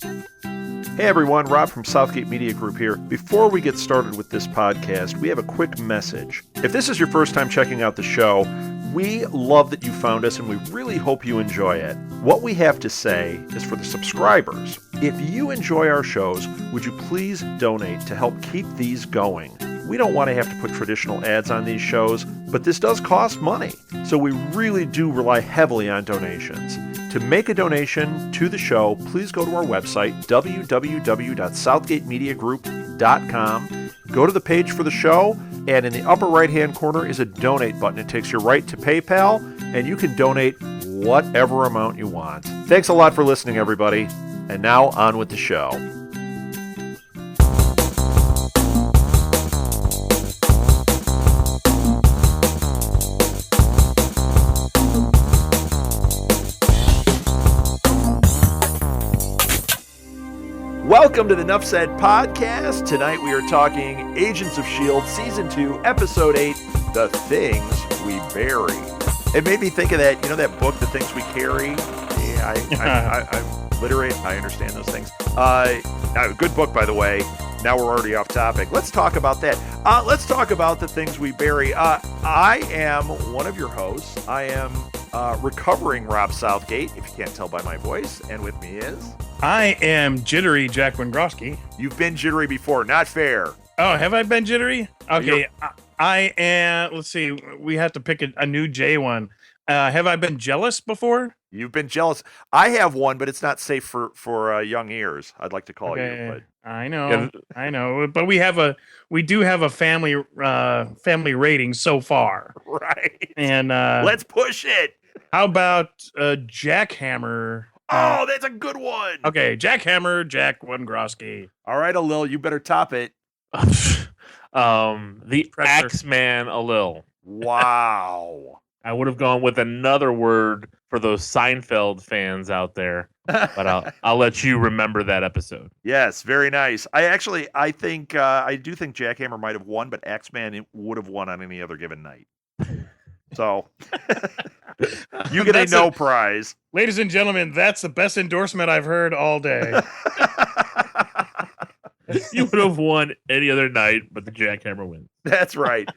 Hey everyone, Rob from Southgate Media Group here. Before we get started with this podcast, we have a quick message. If this is your first time checking out the show, we love that you found us and we really hope you enjoy it. What we have to say is for the subscribers. If you enjoy our shows, would you please donate to help keep these going? We don't want to have to put traditional ads on these shows, but this does cost money. So we really do rely heavily on donations. To make a donation to the show, please go to our website, www.southgatemediagroup.com. Go to the page for the show, and in the upper right-hand corner is a donate button. It takes you right to PayPal, and you can donate whatever amount you want. Thanks a lot for listening, everybody. And now, on with the show. Welcome to the Nuff Said podcast. Tonight we are talking Agents of S.2e8 Season 2, Episode 8, The Things We Bury. It made me think of that, that book, The Things We Carry? Yeah, I'm literate. I understand those things. Good book, by the way. Now we're already off topic. Let's talk about that. Let's talk about The Things We Bury. I am one of your hosts. I am recovering Rob Southgate, if you can't tell by my voice. And with me is... I am jittery Jack Wendrowski. You've been jittery before. Not fair. Oh, have I been jittery? Okay, I am. Let's see. We have to pick a new J one. Have I been jealous before? You've been jealous. I have one, but it's not safe for young ears. I'd like to call you. But I know, I know. But we do have a family rating so far, right? And let's push it. How about Jackhammer? Oh, that's a good one. Okay, Jackhammer, Jack Wendrowski. All right, Alil, you better top it. The Axeman Alil. Wow. I would have gone with another word for those Seinfeld fans out there, but I'll let you remember that episode. Yes, very nice. I do think Jackhammer might have won, but Axeman would have won on any other given night. So you get a no prize. Ladies and gentlemen, that's the best endorsement I've heard all day. You would have won any other night, but the Jackhammer wins. That's right.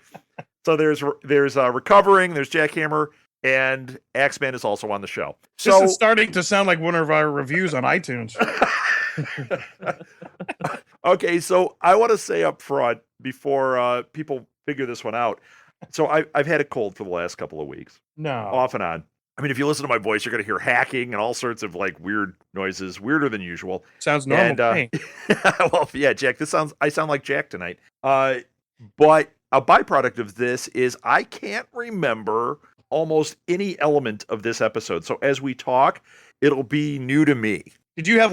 So there's Recovering, there's Jackhammer, and Axeman is also on the show. So this is starting to sound like one of our reviews on iTunes. Okay, so I want to say up front before people figure this one out. So I've had a cold for the last couple of weeks. No. Off and on. I mean, if you listen to my voice, you're going to hear hacking and all sorts of like weird noises, weirder than usual. Sounds normal to me. Well, yeah, Jack, I sound like Jack tonight. But a byproduct of this is I can't remember almost any element of this episode. So as we talk, it'll be new to me. Did you have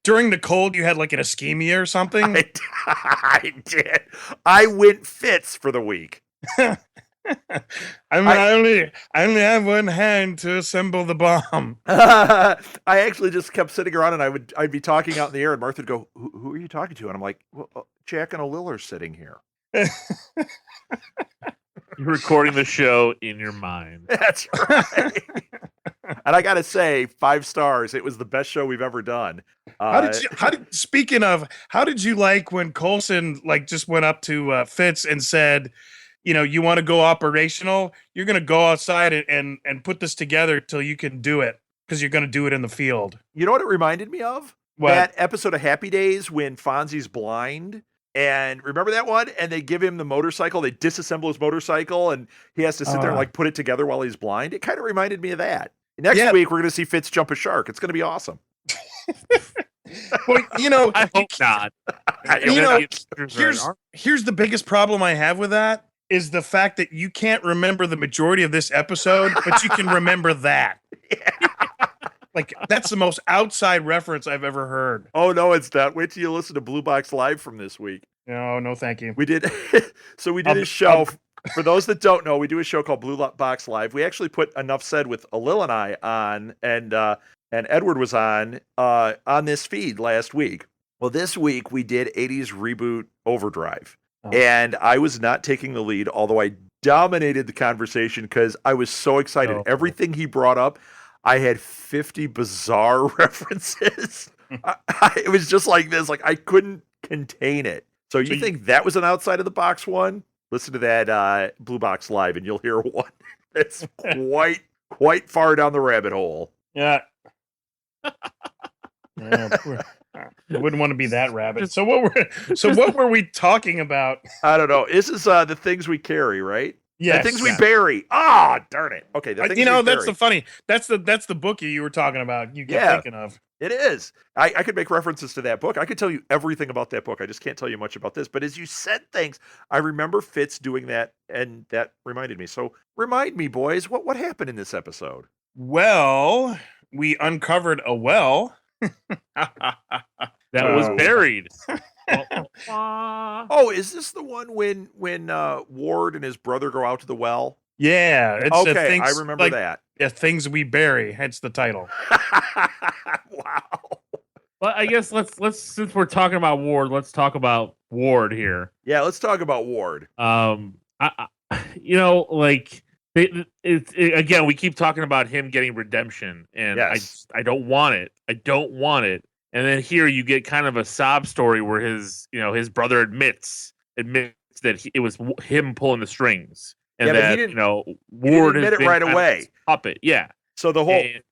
during the cold, you had an ischemia or something? I did. I went fits for the week. I only have one hand to assemble the bomb. I actually just kept sitting around and I'd be talking out in the air and Martha would go, who are you talking to? And I'm like, well, Jack and Alil are sitting here. You're recording the show in your mind. That's right. And I got to say, 5 stars. It was the best show we've ever done. Speaking of, how did you like when Coulson just went up to Fitz and said, you want to go operational? You're going to go outside and put this together till you can do it because you're going to do it in the field. You know what it reminded me of? What? That episode of Happy Days when Fonzie's blind. And remember that one? And they give him the motorcycle. They disassemble his motorcycle and he has to sit there and put it together while he's blind. It kind of reminded me of that. Next week, we're going to see Fitz jump a shark. It's going to be awesome. Well, I hope not. Here's the biggest problem I have with that is the fact that you can't remember the majority of this episode, but you can remember that. Yeah. That's the most outside reference I've ever heard. Oh, no, it's not. Wait till you listen to Blue Box Live from this week. No, thank you. We did. So we did a show. For those that don't know, we do a show called Blue Box Live. We actually put Enough Said with Alil and I on, and Edward was on this feed last week. Well, this week we did 80s Reboot Overdrive. And I was not taking the lead, although I dominated the conversation because I was so excited. Everything he brought up, I had 50 bizarre references. It was just like this. Like I couldn't contain it. So you think that was an outside of the box one? Listen to that Blue Box Live, and you'll hear one that's quite far down the rabbit hole. Yeah. I wouldn't want to be that rabbit. So what were we talking about? I don't know. This is the things we carry, right? Yes. The things we bury. Ah, darn it. Okay. The things we that's bury. the funny. That's the book you were talking about. You kept thinking of. It is. I could make references to that book. I could tell you everything about that book. I just can't tell you much about this. But as you said things, I remember Fitz doing that, and that reminded me. So remind me, boys, what happened in this episode? Well, we uncovered a well. That was buried. Oh, is this the one when Ward and his brother go out to the well? Yeah. It's okay, I remember that. Yeah, things we bury, hence the title. Wow. Well, I guess let's since we're talking about Ward, let's talk about Ward here. Yeah, let's talk about Ward. Again, we keep talking about him getting redemption, and yes. I don't want it. I don't want it. And then here you get kind of a sob story where his brother admits that it was him pulling the strings, and that Ward admit it right away. Puppet, yeah. So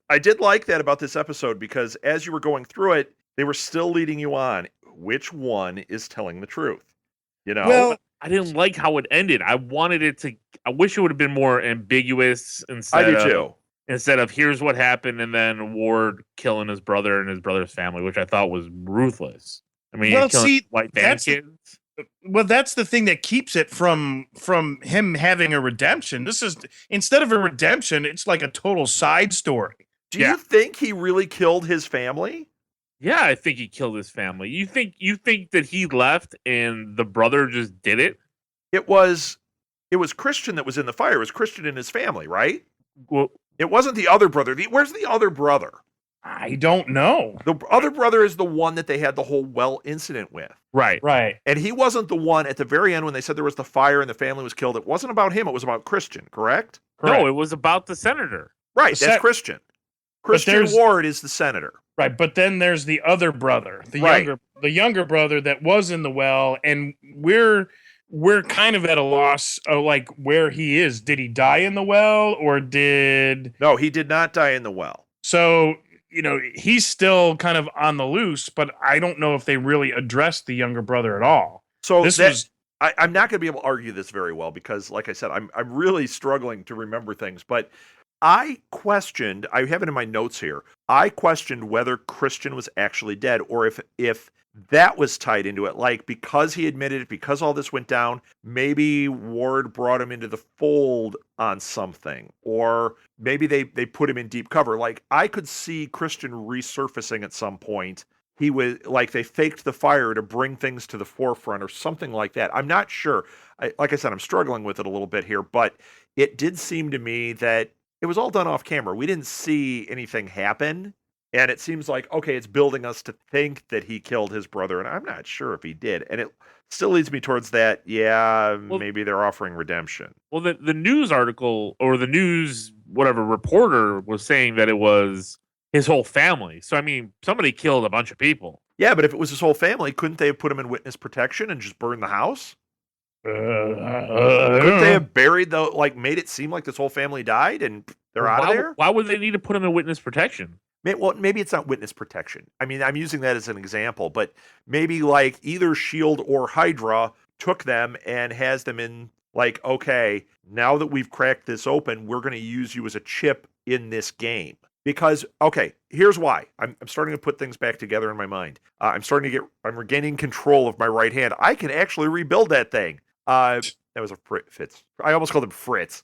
I did like that about this episode because as you were going through it, they were still leading you on. Which one is telling the truth? Well, I didn't like how it ended. I wanted it to. I wish it would have been more ambiguous I do too. Instead of here's what happened and then Ward killing his brother and his brother's family, which I thought was ruthless. I mean, killing white band kids. Well, that's the thing that keeps it from him having a redemption. This is instead of a redemption, it's like a total side story. Do you think he really killed his family? Yeah, I think he killed his family. You think that he left and the brother just did it? It was Christian that was in the fire. It was Christian and his family, right? Well, it wasn't the other brother. Where's the other brother? I don't know. The other brother is the one that they had the whole well incident with. Right. And he wasn't the one at the very end when they said there was the fire and the family was killed. It wasn't about him. It was about Christian, correct? No, it was about the senator. Right, that's Christian. Christian Ward is the senator. Right, but then there's the other brother, the younger brother that was in the well, and we're kind of at a loss of like where he is. Did he die in the well or No, he did not die in the well. So, he's still kind of on the loose, but I don't know if they really addressed the younger brother at all. So I'm not going to be able to argue this very well because, like I said, I'm really struggling to remember things, but I have it in my notes here, I questioned whether Christian was actually dead or if that was tied into it. Like, because he admitted it, because all this went down, maybe Ward brought him into the fold on something, or maybe they put him in deep cover. Like, I could see Christian resurfacing at some point. He was like, they faked the fire to bring things to the forefront or something like that. I'm not sure. Like I said, I'm struggling with it a little bit here, but it did seem to me that it was all done off camera. We didn't see anything happen. And it seems like, okay, it's building us to think that he killed his brother. And I'm not sure if he did. And it still leads me towards that, maybe they're offering redemption. Well, the news article or the news, whatever, reporter was saying that it was his whole family. So, I mean, somebody killed a bunch of people. Yeah, but if it was his whole family, couldn't they have put him in witness protection and just burned the house? Couldn't they have buried made it seem like this whole family died and they're out of there? Why would they need to put him in witness protection? Well, maybe it's not witness protection. I mean, I'm using that as an example, but maybe like either S.H.I.E.L.D. or Hydra took them and has them in like, okay, now that we've cracked this open, we're going to use you as a chip in this game. Because, okay, here's why. I'm starting to put things back together in my mind. I'm regaining control of my right hand. I can actually rebuild that thing. That was a Fitz. I almost called him Fritz.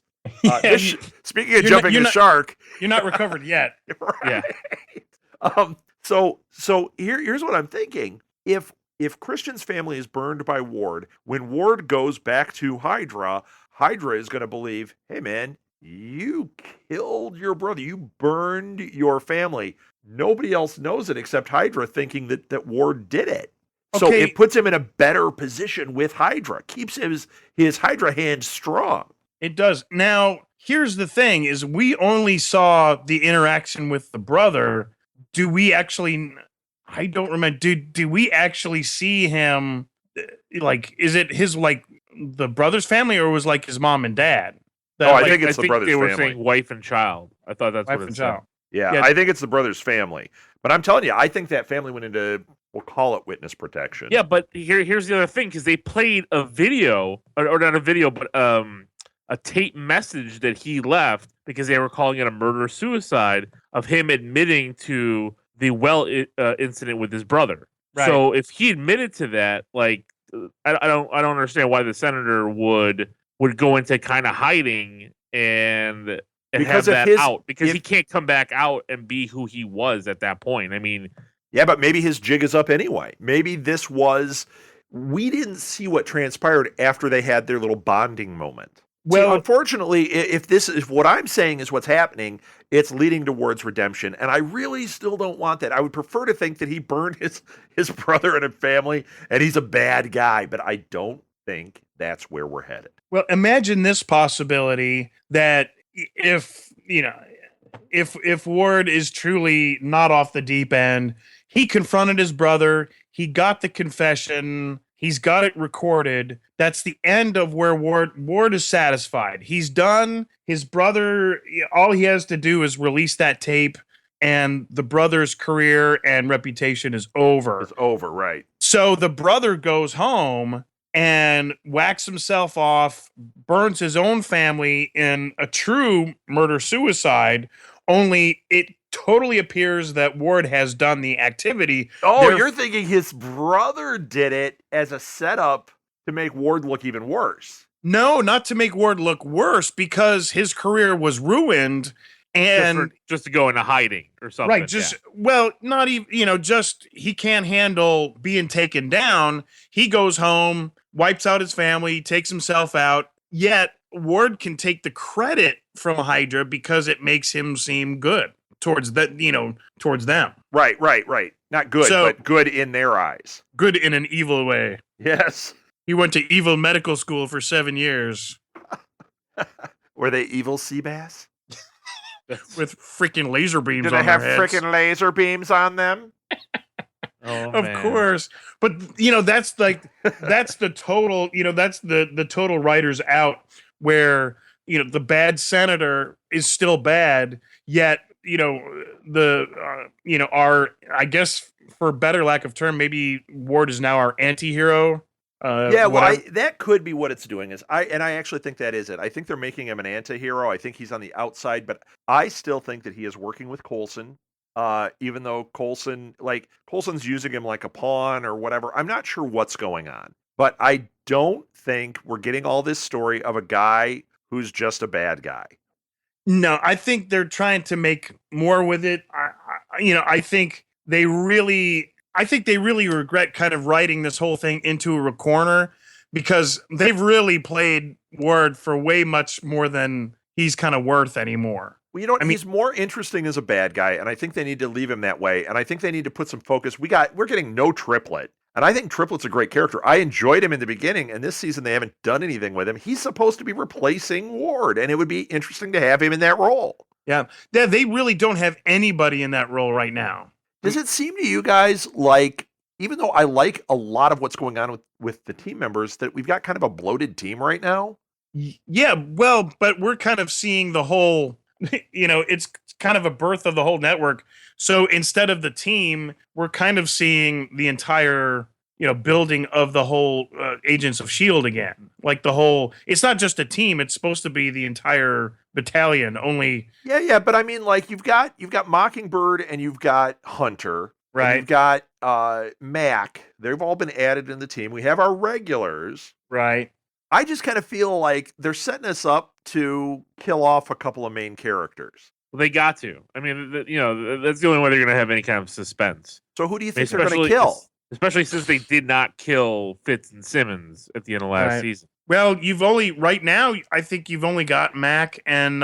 Speaking of jumping a shark, you're not recovered yet. Right. Yeah. So here's what I'm thinking. If Christian's family is burned by Ward, when Ward goes back to Hydra is going to believe, hey man, you killed your brother. You burned your family. Nobody else knows it except Hydra, thinking that Ward did it. So it puts him in a better position with Hydra. Keeps his Hydra hand strong. It does. Now, here's the thing, is we only saw the interaction with the brother. Do we actually... I don't remember. Did we actually see him? Like, is it his like the brother's family, or was like his mom and dad? Oh, I Like, think it's the brother's they were family. saying wife and child. I thought that's wife what it and said. child. Yeah, Yeah. I think it's the brother's family. But I'm telling you, I think that family went into, we'll call it witness protection. Yeah, but here's the other thing, because they played a video, or not a video, but a tape message that he left because they were calling it a murder suicide of him admitting to the incident with his brother. Right. So if he admitted to that, like I don't understand why the senator would go into kind of hiding and Because have if that out, because he can't come back out and be who he was at that point. I mean, yeah, but maybe his jig is up anyway. Maybe this was, we didn't see what transpired after they had their little bonding moment. Well, see, unfortunately, if this is what I'm saying is what's happening, it's leading towards redemption. And I really still don't want that. I would prefer to think that he burned his brother and his family and he's a bad guy, but I don't think that's where we're headed. Well, imagine this possibility that if Ward is truly not off the deep end, he confronted his brother, he got the confession, he's got it recorded. That's the end of where Ward is satisfied. He's done. His brother, all he has to do is release that tape, and the brother's career and reputation is over. It's over, right. So the brother goes home and whacks himself off, burns his own family in a true murder-suicide, only it totally appears that Ward has done the activity. Oh, you're thinking his brother did it as a setup to make Ward look even worse. No, not to make Ward look worse, because his career was ruined. And just to go into hiding or something. Right. Well, not even, just he can't handle being taken down. He goes home, wipes out his family, takes himself out. Yet Ward can take the credit from Hydra because it makes him seem good towards towards them. Right. Not good, but good in their eyes. Good in an evil way. Yes. He went to evil medical school for 7 years. Were they evil sea bass? With freaking laser beams on their heads. Did they have freaking laser beams on them? Of course. But, that's the total, that's the total writers out where, the bad senator is still bad, yet, our, I guess, for better lack of term, maybe Ward is now our anti-hero. That could be what it's doing. I actually think that is it. I think they're making him an anti-hero. I think he's on the outside, but I still think that he is working with Coulson. Even though Coulson's using him like a pawn or whatever. I'm not sure what's going on, but I don't think we're getting all this story of a guy who's just a bad guy. No, I think they're trying to make more with it. I think they really regret kind of writing this whole thing into a corner, because they've really played Ward for way much more than he's kind of worth anymore. Well, he's more interesting as a bad guy, and I think they need to leave him that way. And I think they need to put some focus. We're getting no Triplet, and I think Triplet's a great character. I enjoyed him in the beginning, and this season they haven't done anything with him. He's supposed to be replacing Ward, and it would be interesting to have him in that role. Yeah, they really don't have anybody in that role right now. Does it seem to you guys like, even though I like a lot of what's going on with the team members, that we've got kind of a bloated team right now? Yeah, well, but we're kind of seeing the whole, it's kind of a birth of the whole network. So instead of the team, we're kind of seeing the entire, building of the whole Agents of S.H.I.E.L.D. again. Like it's not just a team, it's supposed to be the entire battalion only. Yeah, but I mean, like, you've got Mockingbird and you've got Hunter. Right. You've got Mac. They've all been added in the team. We have our regulars. Right. I just kind of feel like they're setting us up to kill off a couple of main characters. Well, they got to. I mean, that's the only way they're going to have any kind of suspense. So who do you think they're going to kill? Especially since they did not kill Fitz and Simmons at the end of last season. Well, right now, I think you've only got Mac and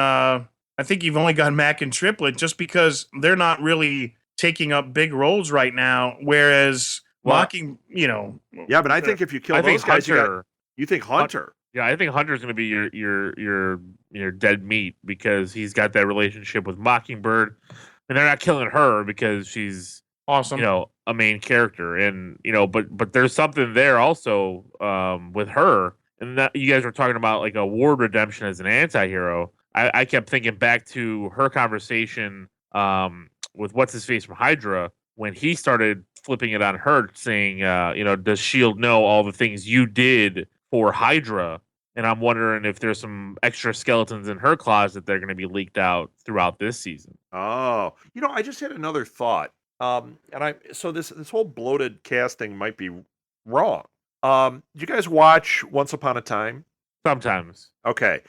Triplet, just because they're not really taking up big roles right now. Whereas Mocking, Yeah, but I think if you kill those guys, you think Hunter. Yeah, I think Hunter's going to be your dead meat, because he's got that relationship with Mockingbird, and they're not killing her because she's awesome. a main character, and but there's something there also with her, and that you guys were talking about like a Ward redemption as an anti-hero. I kept thinking back to her conversation with what's his face from Hydra when he started flipping it on her, saying, does Shield know all the things you did for Hydra? And I'm wondering if there's some extra skeletons in her closet that are going to be leaked out throughout this season. Oh, I just had another thought. So this whole bloated casting might be wrong. Do you guys watch Once Upon a Time? Sometimes. Okay.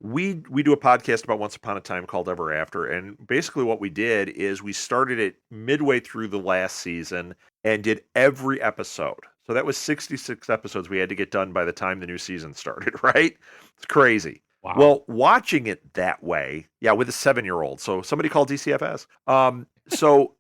We do a podcast about Once Upon a Time called Ever After, and basically what we did is we started it midway through the last season and did every episode. So that was 66 episodes we had to get done by the time the new season started, right? It's crazy. Wow. Well, watching it that way, yeah, with a 7-year-old. So somebody called DCFS. So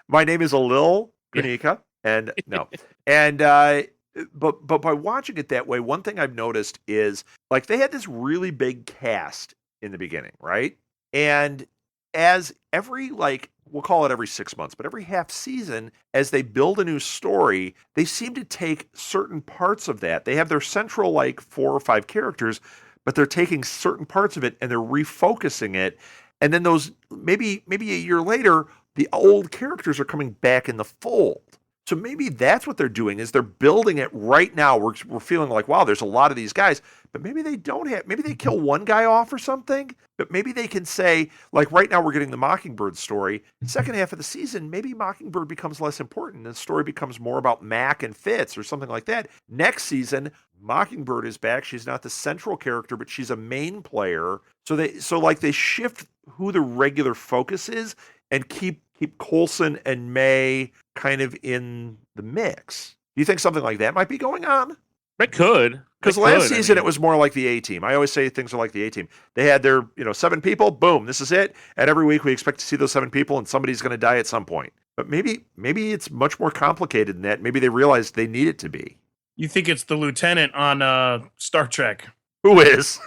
my name is Alil Kunika, and no, and but by watching it that way, one thing I've noticed is like they had this really big cast in the beginning, right? And as every we'll call it every 6 months, but every half season, as they build a new story, they seem to take certain parts of that. They have their central 4 or 5 characters, but they're taking certain parts of it and they're refocusing it. And then those maybe a year later, the old characters are coming back in the fold. So maybe that's what they're doing is they're building it right now. We're feeling like, wow, there's a lot of these guys, but maybe they don't have, maybe they kill one guy off or something, but maybe they can say, like right now we're getting the Mockingbird story. Second half of the season, maybe Mockingbird becomes less important and the story becomes more about Mac and Fitz or something like that. Next season, Mockingbird is back. She's not the central character, but she's a main player. So they shift who the regular focus is and keep Coulson and May kind of in the mix. Do you think something like that might be going on? It could. Because last season it was more like the A-Team. I always say things are like the A-Team. They had their 7 people, boom, this is it. And every week we expect to see those 7 people and somebody's going to die at some point. But maybe it's much more complicated than that. Maybe they realized they need it to be. You think it's the lieutenant on Star Trek? Who is?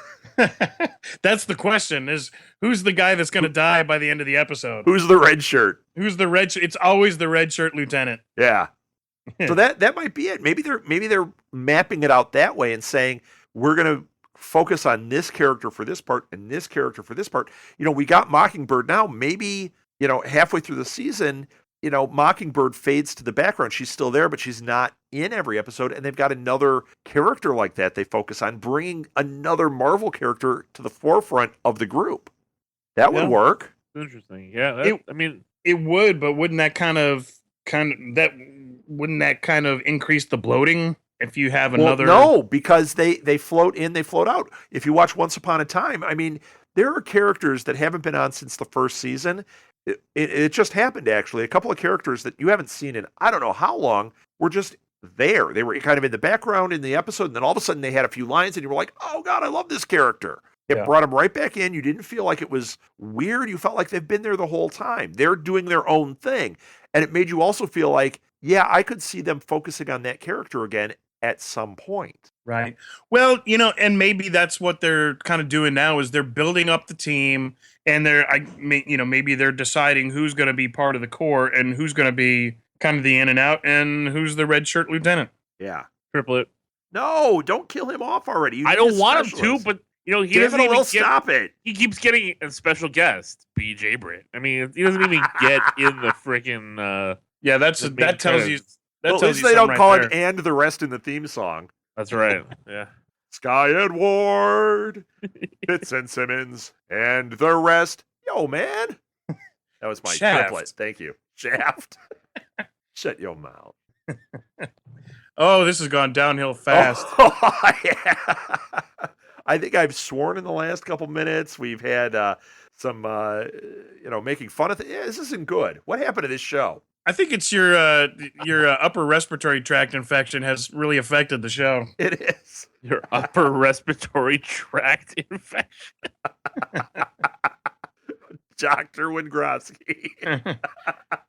That's the question, is who's the guy that's going to die by the end of the episode? Who's the red shirt? Who's the red shirt? It's always the red shirt lieutenant. Yeah. So that might be it. Maybe they're mapping it out that way and saying, we're going to focus on this character for this part and this character for this part. We got Mockingbird now. Maybe, halfway through the season, Mockingbird fades to the background. She's still there, but she's not in every episode. And they've got another character like that they focus on, bringing another Marvel character to the forefront of the group. That would work. Interesting. Yeah. It would, but wouldn't that kind of increase the bloating if you have another? Well, no, because they float in, they float out. If you watch Once Upon a Time, there are characters that haven't been on since the first season. It just happened, actually. A couple of characters that you haven't seen in I don't know how long were just there. They were kind of in the background in the episode, and then all of a sudden they had a few lines, and you were like, oh, God, I love this character. It brought them right back in. You didn't feel like it was weird. You felt like they've been there the whole time. They're doing their own thing. And it made you also feel like, yeah, I could see them focusing on that character again at some point. Right. Well, and maybe that's what they're kind of doing now is they're building up the team and maybe they're deciding who's going to be part of the core and who's going to be kind of the in and out and who's the red shirt lieutenant. Yeah. Triplet. No, don't kill him off already. I don't want him to, but he doesn't even stop it. He keeps getting a special guest, BJ Britt. He doesn't even get in the freaking yeah, that tells you. At least they don't call it and the rest in the theme song. That's right. Yeah. Sky Edward, Fitz and Simmons, and the rest. Yo, man. That was my triplet. Thank you. Shaft. Shut your mouth. Oh, this has gone downhill fast. Oh, yeah. I think I've sworn in the last couple minutes. We've had some, making fun of Yeah, this isn't good. What happened to this show? I think it's your upper respiratory tract infection has really affected the show. It is. Your upper respiratory tract infection. Dr. Wingrovsky.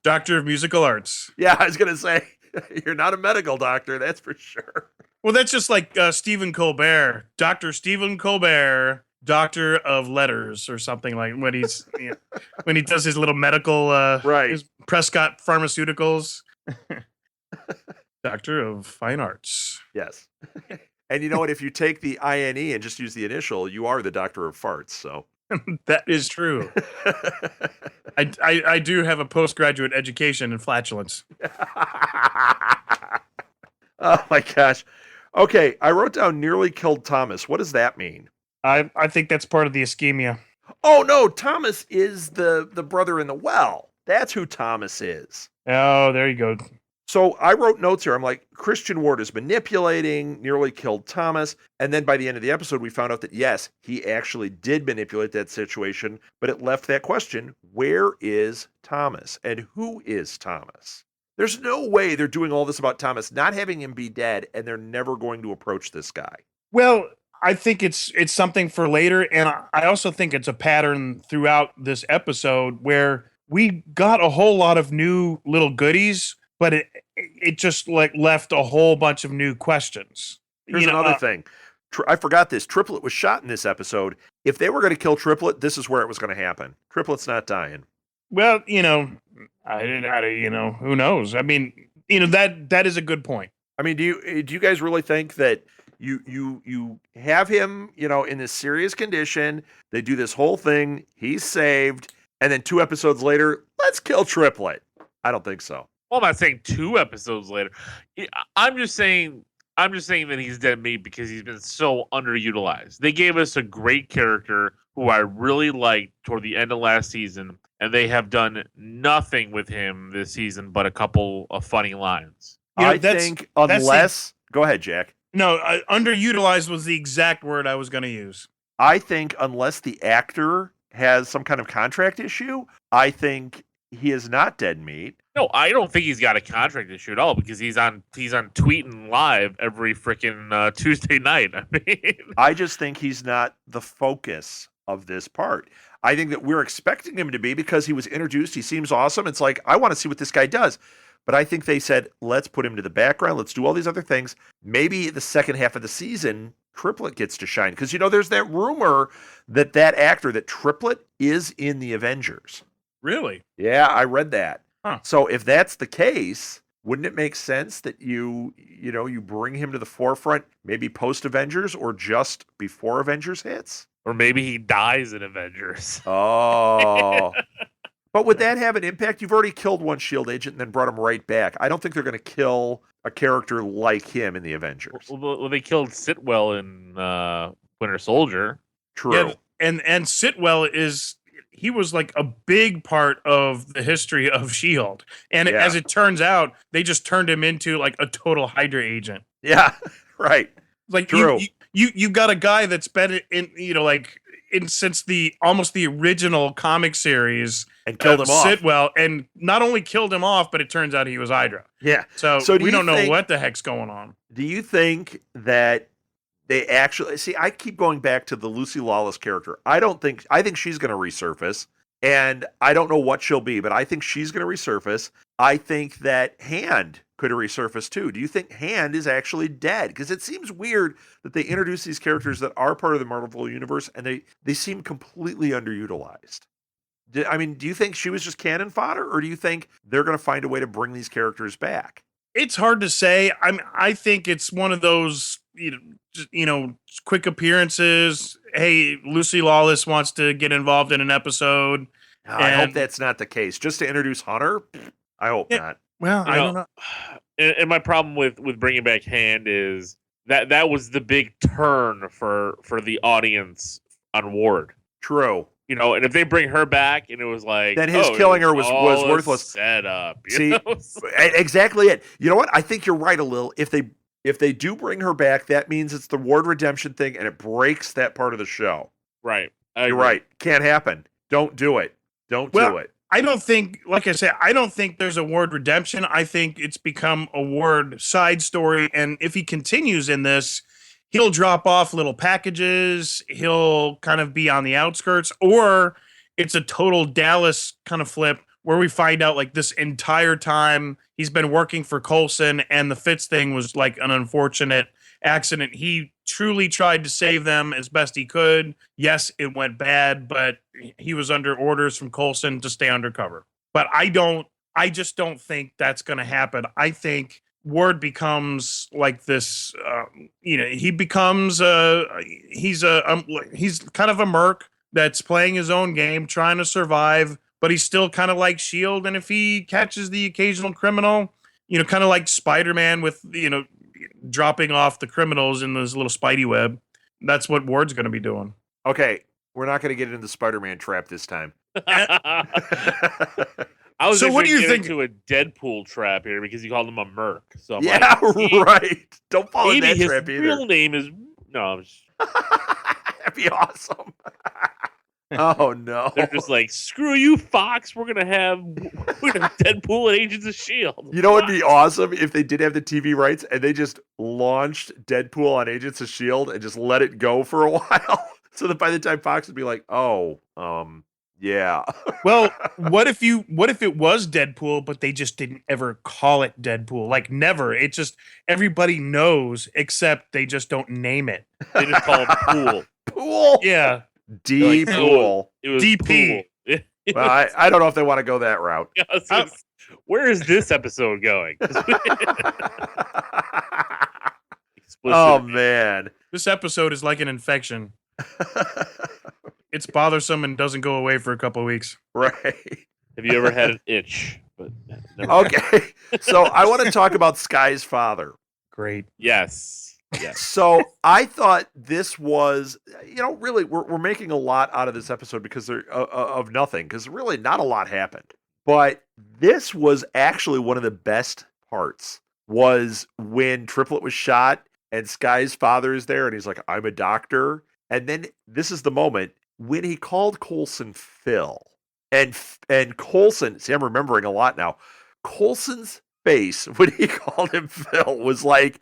Doctor of Musical Arts. Yeah, I was going to say, you're not a medical doctor, that's for sure. Well, that's just like Stephen Colbert. Dr. Stephen Colbert, Doctor of Letters or something like when he does his little medical right. his Prescott Pharmaceuticals, Doctor of Fine Arts. Yes. And you know what? If you take the INE and just use the initial, you are the doctor of farts. So That is true. I do have a postgraduate education in flatulence. Oh my gosh. Okay, I wrote down nearly killed Thomas. What does that mean? I think that's part of the ischemia. Oh no, Thomas is the brother in the well. That's who Thomas is. Oh, there you go. So I wrote notes here. I'm like, Christian Ward is manipulating, nearly killed Thomas. And then by the end of the episode, we found out that yes, he actually did manipulate that situation, but it left that question, where is Thomas? And who is Thomas? There's no way they're doing all this about Thomas, not having him be dead, and they're never going to approach this guy. Well, I think it's something for later, and I also think it's a pattern throughout this episode where we got a whole lot of new little goodies, but it just like left a whole bunch of new questions. Here's another thing. I forgot this. Triplet was shot in this episode. If they were going to kill Triplet, this is where it was going to happen. Triplet's not dying. Well, who knows? I mean, that is a good point. I mean, do you guys really think that you have him, in this serious condition, they do this whole thing, he's saved, and then 2 episodes later, let's kill Triplet? I don't think so. Well, I'm not saying 2 episodes later. I'm just saying that he's dead meat because he's been so underutilized. They gave us a great character who I really liked toward the end of last season, and they have done nothing with him this season but a couple of funny lines. I think unless... Go ahead, Jack. No, underutilized was the exact word I was going to use. I think unless the actor has some kind of contract issue, I think he is not dead meat. No, I don't think he's got a contract issue at all because he's on tweeting live every freaking Tuesday night. I mean, I just think he's not the focus of this part. I think that we're expecting him to be because he was introduced. He seems awesome. It's like, I want to see what this guy does. But I think they said, let's put him to the background. Let's do all these other things. Maybe the second half of the season, Triplet gets to shine. Because, there's that rumor that actor, that Triplet, is in the Avengers. Really? Yeah, I read that. Huh. So if that's the case, wouldn't it make sense that you bring him to the forefront, maybe post-Avengers or just before Avengers hits? Or maybe he dies in Avengers. Oh. But would that have an impact? You've already killed one S.H.I.E.L.D. agent and then brought him right back. I don't think they're going to kill a character like him in the Avengers. Well, they killed Sitwell in Winter Soldier. True. Yeah, and Sitwell he was like a big part of the history of S.H.I.E.L.D. And as it turns out, they just turned him into like a total Hydra agent. Yeah, right. Like True. You got a guy that's been since almost the original comic series and killed him off. Sitwell, and not only killed him off, but it turns out he was Hydra. Yeah. So we don't know what the heck's going on. Do you think that they actually see? I keep going back to the Lucy Lawless character. I think she's going to resurface, and I don't know what she'll be, but I think she's going to resurface. I think that Hand could resurface too. Do you think Hand is actually dead? Because it seems weird that they introduce these characters that are part of the Marvel universe, and they seem completely underutilized. Do you think she was just cannon fodder, or do you think they're going to find a way to bring these characters back? It's hard to say. I think it's one of those, quick appearances. Hey, Lucy Lawless wants to get involved in an episode. I hope that's not the case. Just to introduce Hunter? I hope not. Well, I don't know. And my problem with bringing back Hand is that was the big turn for the audience on Ward. True. And if they bring her back and it was like, then his killing her was worthless. Set up. Exactly it. You know what? I think you're right, Alil. If they do bring her back, that means it's the Ward redemption thing, and it breaks that part of the show. Right. You're right. Can't happen. Don't do it. Don't do it. I don't think, like I said, I don't think there's a Ward redemption. I think it's become a Ward side story, and if he continues in this, he'll drop off little packages. He'll kind of be on the outskirts, or it's a total Dallas kind of flip where we find out like this entire time he's been working for Coulson, and the Fitz thing was like an unfortunate accident. He truly tried to save them as best he could. Yes, it went bad, but he was under orders from Coulson to stay undercover. But I don't I just don't think that's going to happen. I think Ward becomes like this. He becomes he's kind of a merc that's playing his own game, trying to survive, but he's still kind of like Shield. And if he catches the occasional criminal, kind of like Spider-Man with dropping off the criminals in this little Spidey web, that's what Ward's going to be doing. Okay, we're not going to get into the Spider-Man trap this time. I was so what do you think into a Deadpool trap here because you called him a merc? So I'm right. Don't fall in that trap either. His real name is That'd be awesome. Oh no! They're just like, screw you, Fox. We're gonna have Deadpool and Agents of Shield. You know what'd be awesome if they did have the TV rights and they just launched Deadpool on Agents of Shield and just let it go for a while, so that by the time Fox would be like, yeah. Well, what if it was Deadpool, but they just didn't ever call it Deadpool? Like never. It just everybody knows, except they just don't name it. They just call it Pool. Pool. Yeah. D Pool. It was DP. Pool. Well, I don't know if they want to go that route. Yeah, where is this episode going? Oh man, this episode is like an infection. It's bothersome and doesn't go away for a couple of weeks. Right. Have you ever had an itch? But okay, so I want to talk about Sky's father. Great. Yes. So I thought this was, really, we're making a lot out of this episode because they're of nothing, because really not a lot happened. But this was actually one of the best parts, was when Triplet was shot and Sky's father is there and he's like, I'm a doctor. And then this is the moment when he called Coulson Phil. And Coulson, see, I'm remembering a lot now. Coulson's face when he called him Phil was like,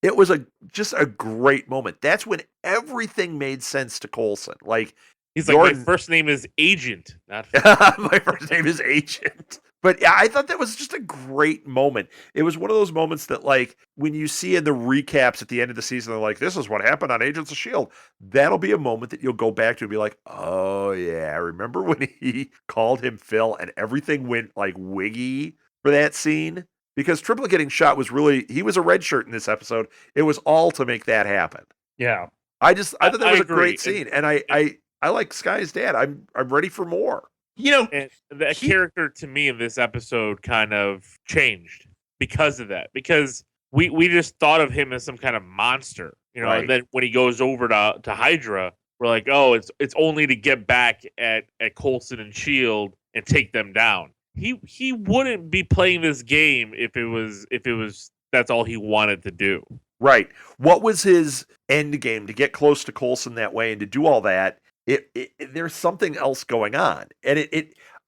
it was just a great moment. That's when everything made sense to Coulson. Like, he's like, my first name is Agent, not Phil. My first name is Agent. But yeah, I thought that was just a great moment. It was one of those moments that, like, when you see in the recaps at the end of the season, they're like, this is what happened on Agents of S.H.I.E.L.D. That'll be a moment that you'll go back to and be like, oh, yeah, I remember when he called him Phil and everything went, like, wiggy for that scene? Because Triplet getting shot was really, he was a red shirt in this episode. It was all to make that happen. Yeah. I thought that was a great scene. And I like Sky's dad. I'm ready for more. And that character to me in this episode kind of changed because of that. Because we just thought of him as some kind of monster, right. And then when he goes over to Hydra, we're like, oh, it's only to get back at Coulson and Shield and take them down. He wouldn't be playing this game if it was that's all he wanted to do. Right. What was his end game? To get close to Coulson that way and to do all that? There's something else going on. And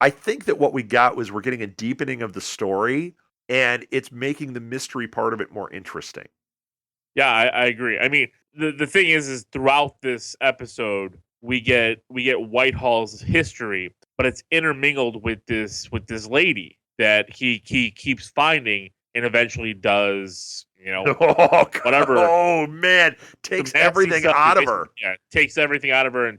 I think that what we got was we're getting a deepening of the story, and it's making the mystery part of it more interesting. Yeah, I agree. I mean, the thing is throughout this episode, we get Whitehall's history, but it's intermingled with this lady that he keeps finding and eventually does, whatever. Oh man, takes everything out of her. Yeah, takes everything out of her and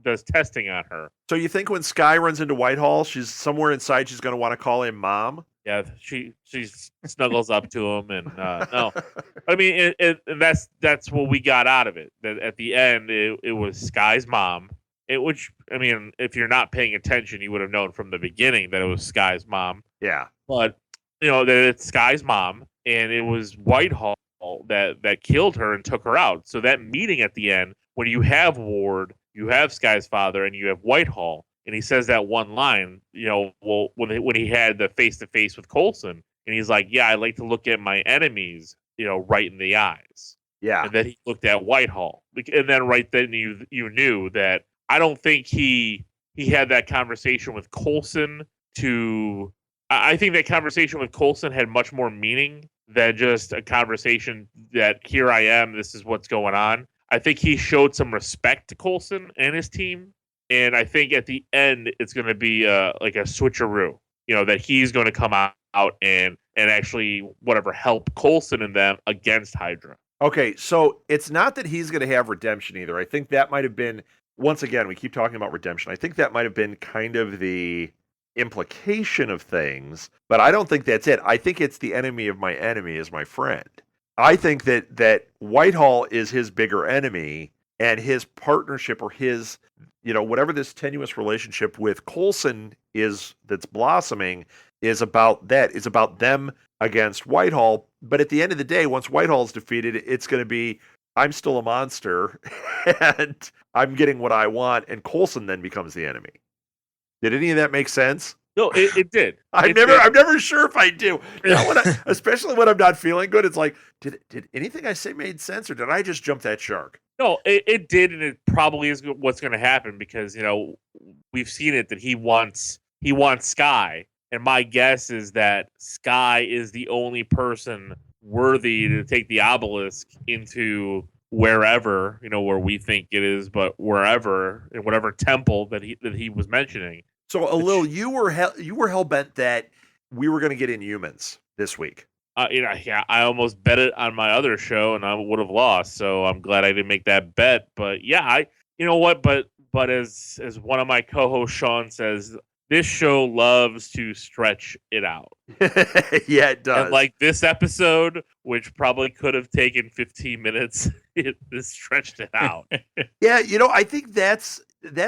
does testing on her. So you think when Sky runs into Whitehall, she's somewhere inside, she's going to want to call him Mom? Yeah, she snuggles up to him and no. I mean, and that's what we got out of it. That at the end, it was Sky's mom. Which, I mean, if you're not paying attention, you would have known from the beginning that it was Sky's mom. Yeah. But, that it's Sky's mom, and it was Whitehall that killed her and took her out. So that meeting at the end, when you have Ward, you have Sky's father, and you have Whitehall, and he says that one line, when he had the face-to-face with Coulson, and he's like, yeah, I like to look at my enemies, right in the eyes. Yeah. And then he looked at Whitehall. And then right then you knew that I don't think he had that conversation with Coulson I think that conversation with Coulson had much more meaning than just a conversation that here I am, this is what's going on. I think he showed some respect to Coulson and his team. And I think at the end, it's going to be like a switcheroo, that he's going to come out and actually help Coulson and them against Hydra. Okay, so it's not that he's going to have redemption either. I think that might have been, once again, we keep talking about redemption. I think that might have been kind of the implication of things, but I don't think that's it. I think it's the enemy of my enemy is my friend. I think that Whitehall is his bigger enemy, and his partnership or his, whatever this tenuous relationship with Coulson is that's blossoming is about that. It's about them against Whitehall. But at the end of the day, once Whitehall's defeated, it's going to be, I'm still a monster and I'm getting what I want, and Coulson then becomes the enemy. Did any of that make sense? No, it did. I'm never sure if I do. Especially when I'm not feeling good. It's like, did anything I say made sense, or did I just jump that shark? No, it did, and it probably is what's going to happen because we've seen it that he wants Sky, and my guess is that Sky is the only person worthy to take the obelisk into wherever where we think it is, but wherever in whatever temple that he was mentioning. So, Alil, you were hell bent that we were going to get Inhumans this week. Yeah, I almost bet it on my other show, and I would have lost. So I'm glad I didn't make that bet. But yeah, But as one of my co-hosts, Sean, says, this show loves to stretch it out. Yeah, it does. And like this episode, which probably could have taken 15 minutes, it stretched it out. Yeah, I think that's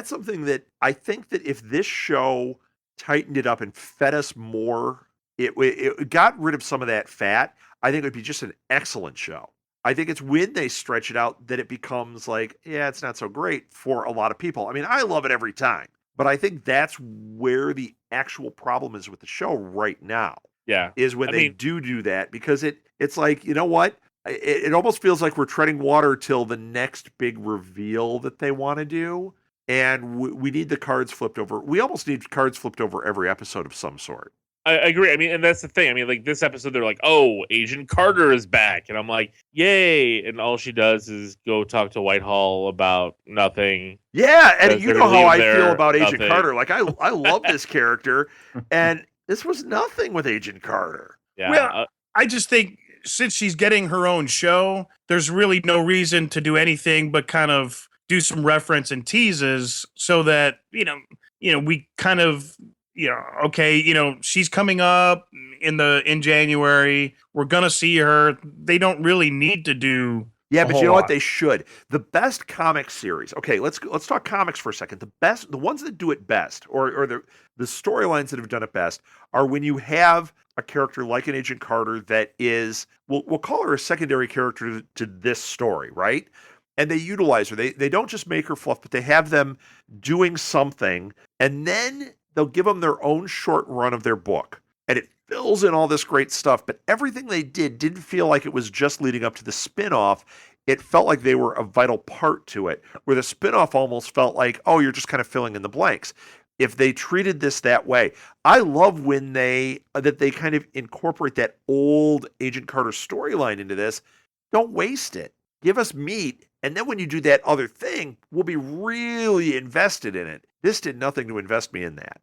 something that I think that if this show tightened it up and fed us more, it got rid of some of that fat, I think it would be just an excellent show. I think it's when they stretch it out that it becomes like, yeah, it's not so great for a lot of people. I mean, I love it every time, but I think that's where the actual problem is with the show right now. Yeah. Is when they do that, because it's like, you know what? It almost feels like we're treading water till the next big reveal that they want to do. And we need the cards flipped over. We almost need cards flipped over every episode of some sort. I agree. I mean, and that's the thing. I mean, like this episode, they're like, "Oh, Agent Carter is back," and I'm like, "Yay!" And all she does is go talk to Whitehall about nothing. Yeah, and you know how I feel about Agent Carter. Like I love this character, and this was nothing with Agent Carter. Yeah, well, I just think since she's getting her own show, there's really no reason to do anything but kind of do some reference and teases so that we kind of. Okay, she's coming up in January. We're gonna see her. They don't really need to do. Yeah, but you know what? They should. The best comic series. Okay, let's talk comics for a second. The ones that do it best, or the storylines that have done it best, are when you have a character like an Agent Carter that is, we'll call her a secondary character to this story, right? And they utilize her. They don't just make her fluff, but they have them doing something, and then they'll give them their own short run of their book, and it fills in all this great stuff. But everything they didn't feel like it was just leading up to the spinoff. It felt like they were a vital part to it, where the spinoff almost felt like, oh, you're just kind of filling in the blanks. If they treated this that way, I love when they kind of incorporate that old Agent Carter storyline into this. Don't waste it. Give us meat. And then when you do that other thing, we'll be really invested in it. This did nothing to invest me in that.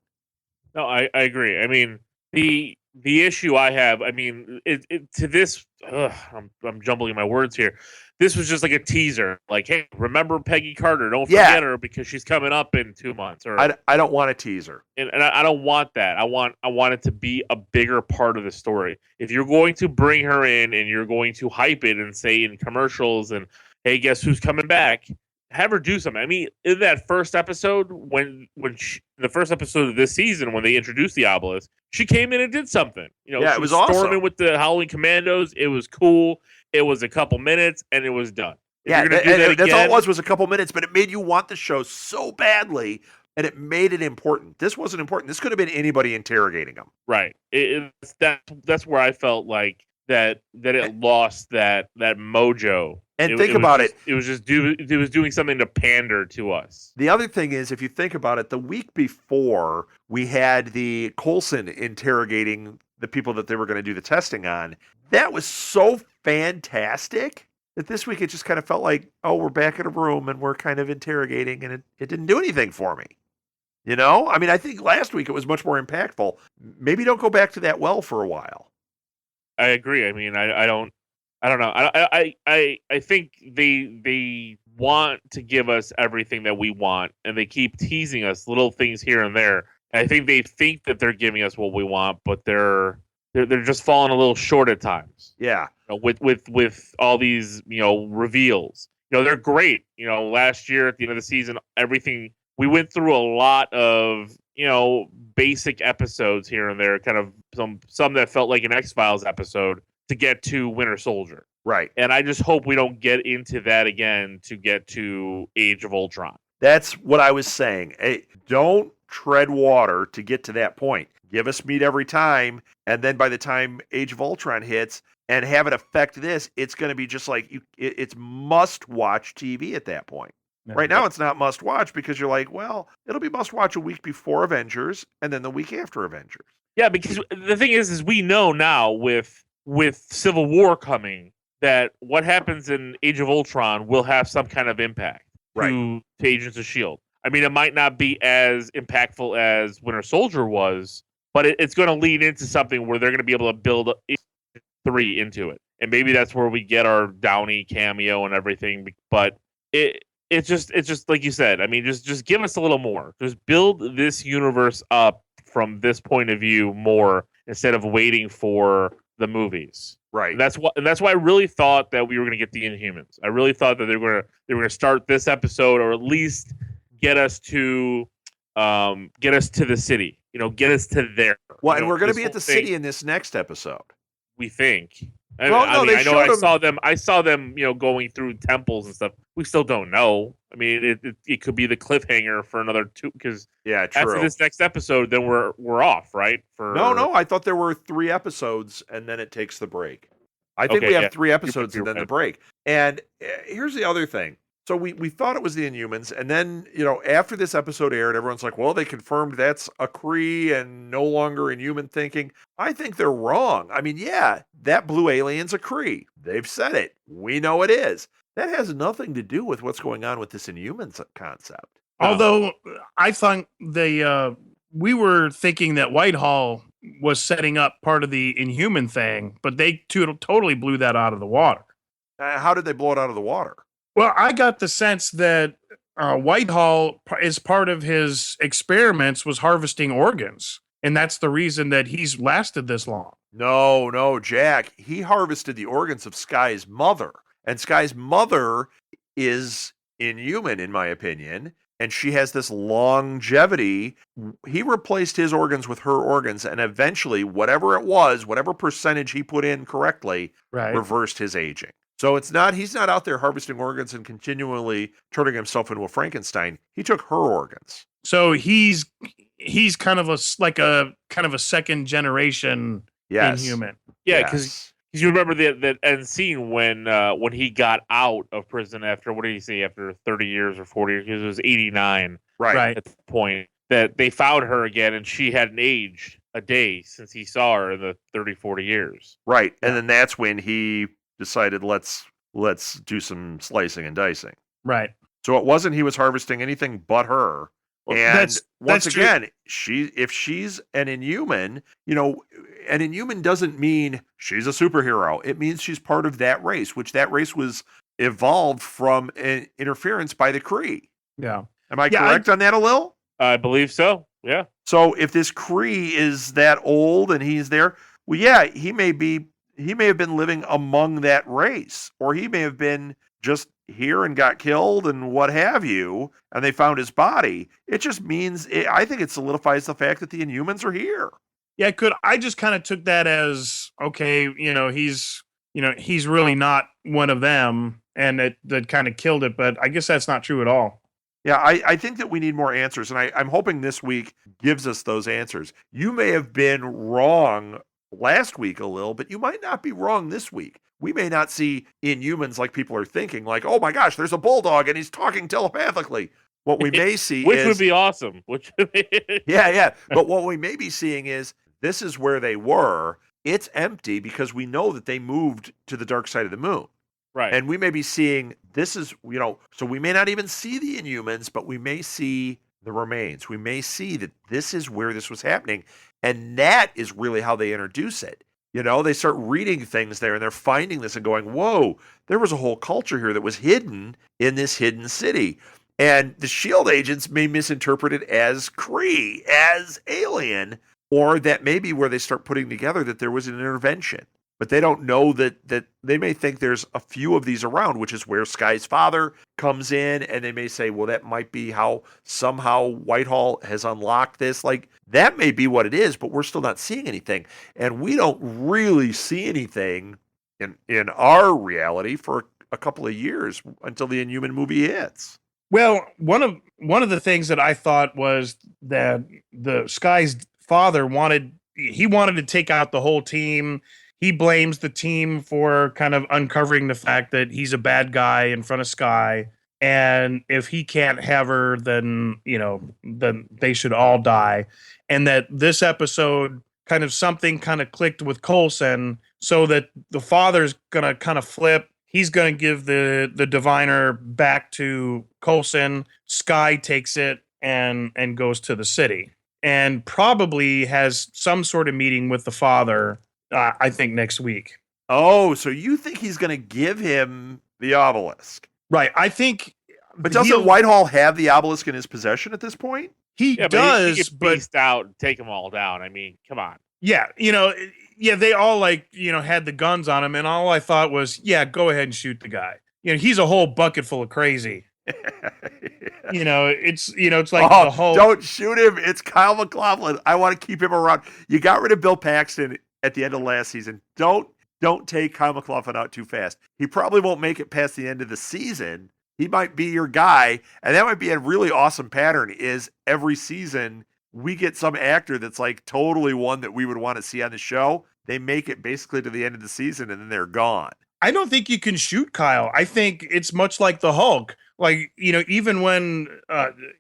No, I agree. I mean, the issue I have, I mean, to this, I'm jumbling my words here. This was just like a teaser. Like, hey, remember Peggy Carter? Don't forget her because she's coming up in 2 months. Or I don't want a teaser, and I don't want that. I want it to be a bigger part of the story. If you're going to bring her in and you're going to hype it and say in commercials and hey, guess who's coming back? Have her do something. I mean, in that first episode, the first episode of this season, when they introduced the obelisk, she came in and did something. It was storming awesome with the Howling Commandos. It was cool. It was a couple minutes, and it was done. That's all it was a couple minutes, but it made you want the show so badly, and it made it important. This wasn't important. This could have been anybody interrogating them. Right. That's where I felt like that it lost that mojo. And think about it. It was doing something to pander to us. The other thing is, if you think about it, the week before we had the Coulson interrogating the people that they were going to do the testing on. That was so fantastic that this week it just kind of felt like, oh, we're back in a room and we're kind of interrogating, and it didn't do anything for me. I mean, I think last week it was much more impactful. Maybe don't go back to that well for a while. I agree. I mean, I don't know. I think they want to give us everything that we want, and they keep teasing us little things here and there. And I think they think that they're giving us what we want, but they're just falling a little short at times. Yeah. With all these, reveals. They're great. Last year at the end of the season, everything we went through a lot of, basic episodes here and there, kind of some that felt like an X-Files episode to get to Winter Soldier. Right. And I just hope we don't get into that again to get to Age of Ultron. That's what I was saying. Hey, don't tread water to get to that point. Give us meat every time, and then by the time Age of Ultron hits and have it affect this, it's going to be just like it's must-watch TV at that point. Right now, it's not must-watch because you're like, well, it'll be must-watch a week before Avengers and then the week after Avengers. Yeah, because the thing is we know now with Civil War coming that what happens in Age of Ultron will have some kind of impact to Agents of S.H.I.E.L.D. I mean, it might not be as impactful as Winter Soldier was, but it's going to lead into something where they're going to be able to build 3 into it. And maybe that's where we get our Downey cameo and everything. But it's just like you said. I mean, just give us a little more. Just build this universe up from this point of view more instead of waiting for the movies. Right. And that's why I really thought that we were going to get the Inhumans. I really thought that they were going to start this episode, or at least get us to the city. Get us to there. Well, and we're going to be at the city in this next episode. We think. I saw them, going through temples and stuff. We still don't know. I mean, it could be the cliffhanger for another 2. Because after this next episode, then we're off, right? No. I thought there were 3 episodes, and then it takes the break. I think we have 3 episodes and then the break. And here's the other thing. So we thought it was the Inhumans, and then, after this episode aired, everyone's like, well, they confirmed that's a Kree and no longer Inhuman thinking. I think they're wrong. I mean, yeah, that blue alien's a Kree. They've said it. We know it is. That has nothing to do with what's going on with this Inhumans concept. Although I thought we were thinking that Whitehall was setting up part of the Inhuman thing, but they totally blew that out of the water. How did they blow it out of the water? Well, I got the sense that Whitehall, as part of his experiments, was harvesting organs. And that's the reason that he's lasted this long. No, Jack. He harvested the organs of Sky's mother. And Sky's mother is Inhuman, in my opinion. And she has this longevity. He replaced his organs with her organs. And eventually, whatever it was, whatever percentage he put in correctly, reversed his aging. So he's not out there harvesting organs and continually turning himself into a Frankenstein. He took her organs. So he's kind of a second generation Inhuman. Yeah, because you remember that end scene when he got out of prison after, what did he say, after 30 years or 40 years? Because it was 89 right at the point that they found her again, and she hadn't aged a day since he saw her in the 30, 40 years. Right, and then that's when he decided let's do some slicing and dicing. Right. So it wasn't he was harvesting anything but her. Well, and once again, true. if she's an Inhuman, an Inhuman doesn't mean she's a superhero. It means she's part of that race, which that race was evolved from an interference by the Kree. Yeah. Am I correct on that, Alil? I believe so. Yeah. So if this Kree is that old and he's there, well, yeah, he may have been living among that race, or he may have been just here and got killed and what have you, and they found his body. It just means, I think it solidifies the fact that the Inhumans are here. Yeah, I just kind of took that as, okay, he's really not one of them, and that kind of killed it, but I guess that's not true at all. Yeah, I think that we need more answers, and I'm hoping this week gives us those answers. You may have been wrong last week a little, but you might not be wrong this week. We may not see Inhumans like people are thinking, like, oh my gosh, there's a bulldog and he's talking telepathically. What we may see which would be awesome. Yeah. But what we may be seeing is this is where they were. It's empty because we know that they moved to the dark side of the moon. Right. And we may be seeing this is, so we may not even see the Inhumans, but we may see the remains. We may see that this is where this was happening. And that is really how they introduce it. They start reading things there and they're finding this and going, whoa, there was a whole culture here that was hidden in this hidden city. And the S.H.I.E.L.D. agents may misinterpret it as Kree, as alien, or that may be where they start putting together that there was an intervention. But they don't know that they may think there's a few of these around, which is where Sky's father comes in, and they may say, well, that might be how somehow Whitehall has unlocked this. Like, that may be what it is, but we're still not seeing anything. And we don't really see anything in our reality for a couple of years until the Inhuman movie hits. Well, one of the things that I thought was that the Sky's father wanted to take out the whole team. He blames the team for kind of uncovering the fact that he's a bad guy in front of Sky, and if he can't have her, then then they should all die. And that this episode something clicked with Coulson, so that the father's gonna kind of flip. He's going to give the diviner back to Coulson. Sky takes it and goes to the city, and probably has some sort of meeting with the father, I think, next week. Oh, so you think he's going to give him the obelisk? Right. I think. But doesn't Whitehall have the obelisk in his possession at this point? He does, he could beast out and take them all down. I mean, come on. Yeah, they all had the guns on him, and all I thought was, yeah, go ahead and shoot the guy. He's a whole bucket full of crazy. It's like the whole. Don't shoot him. It's Kyle MacLachlan. I want to keep him around. You got rid of Bill Paxton at the end of last season. Don't take Kyle MacLachlan out too fast. He probably won't make it past the end of the season. He might be your guy, and that might be a really awesome pattern. Is every season we get some actor that's like totally one that we would want to see on the show. They make it basically to the end of the season and then they're gone. I don't think you can shoot Kyle. I think it's much like the Hulk. Like, even when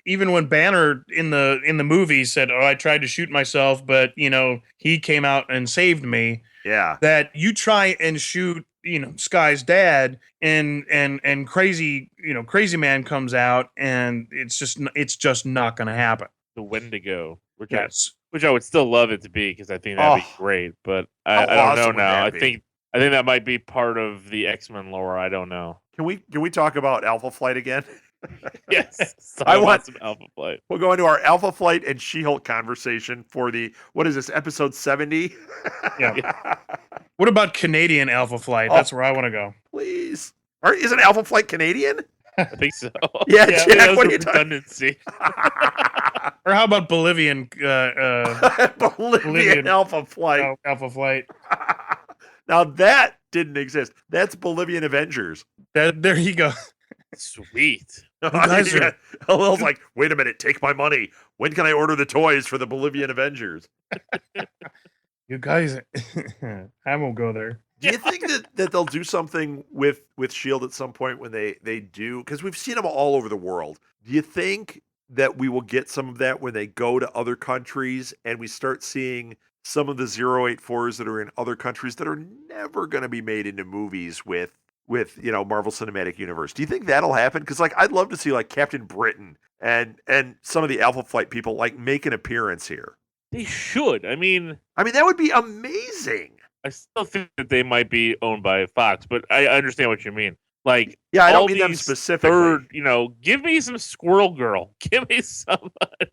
Banner in the movie said, "Oh, I tried to shoot myself, but he came out and saved me." Yeah. That you try and shoot, Sky's dad, and crazy man comes out, and it's just not going to happen. The Wendigo, which yes. I would still love it to be, because I think that'd be great. But I don't know now. I think that might be part of the X-Men lore. I don't know. Can we talk about Alpha Flight again? Yes, I want some Alpha Flight. We'll go into our Alpha Flight and She-Hulk conversation for what is this, episode 70? Yeah. What about Canadian Alpha Flight? That's where I want to go. Please. Isn't Alpha Flight Canadian? I think so. Yeah, Jack, what are you redundancy. Or how about Bolivian? Bolivian Alpha Flight. Alpha Flight. Now that didn't exist. That's Bolivian Avengers. There you go. Sweet. Lil's like, wait a minute, take my money. When can I order the toys for the Bolivian Avengers? You guys, I won't go there. Do you think that they'll do something with S.H.I.E.L.D. at some point when they do? Because we've seen them all over the world. Do you think that we will get some of that when they go to other countries and we start seeing some of the 084s that are in other countries that are never going to be made into movies with Marvel Cinematic Universe? Do you think that'll happen? Because I'd love to see Captain Britain and some of the Alpha Flight people make an appearance here. They should. I mean that would be amazing. I still think that they might be owned by Fox, but I understand what you mean. I don't mean them specifically. Give me some Squirrel Girl. Give me somebody.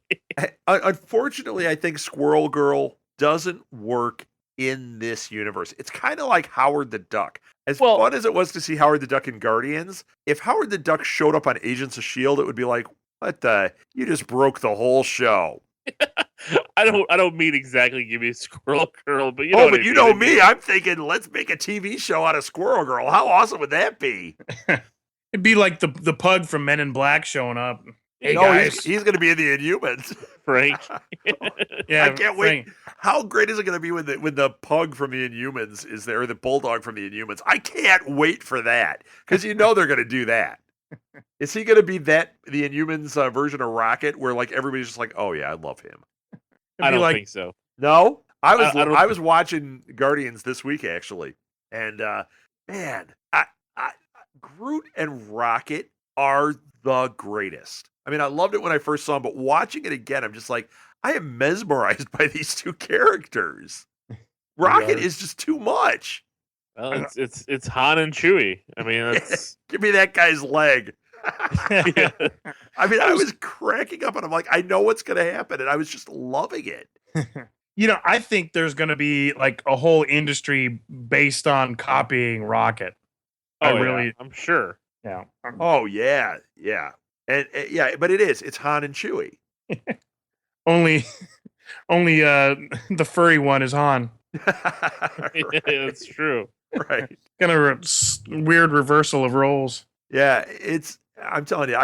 Unfortunately, I think Squirrel Girl doesn't work in this universe. It's kind of like Howard the Duck. As fun as it was to see Howard the Duck in Guardians, if Howard the Duck showed up on Agents of S.H.I.E.L.D., it would be like, what the? You just broke the whole show. I don't mean exactly give me a Squirrel Girl, but you know me. I'm thinking, let's make a TV show out of Squirrel Girl. How awesome would that be? It'd be like the pug from Men in Black showing up. Hey, guys. He's going to be in the Inhumans. Frank. Yeah, I can't wait. How great is it going to be when the pug from the Inhumans is there, or the bulldog from the Inhumans? I can't wait for that, because they're going to do that. Is he going to be the Inhumans version of Rocket, where everybody's just like, oh yeah, I love him? I don't think so. No, I was watching Guardians this week actually, and man, Groot and Rocket are the greatest. I mean, I loved it when I first saw them, but watching it again, I'm just like, I am mesmerized by these two characters. Rocket is just too much. Well, it's Han and Chewie. I mean, that's... Give me that guy's leg. Yeah. I mean, I was cracking up, and I'm like, I know what's going to happen, and I was just loving it. I think there's going to be like a whole industry based on copying Rocket. I'm sure. Yeah. Oh yeah, yeah, and yeah, but it's Han and Chewie. Only the furry one is Han. Right. That's true. Right. Kind of weird reversal of roles. Yeah, I'm telling you,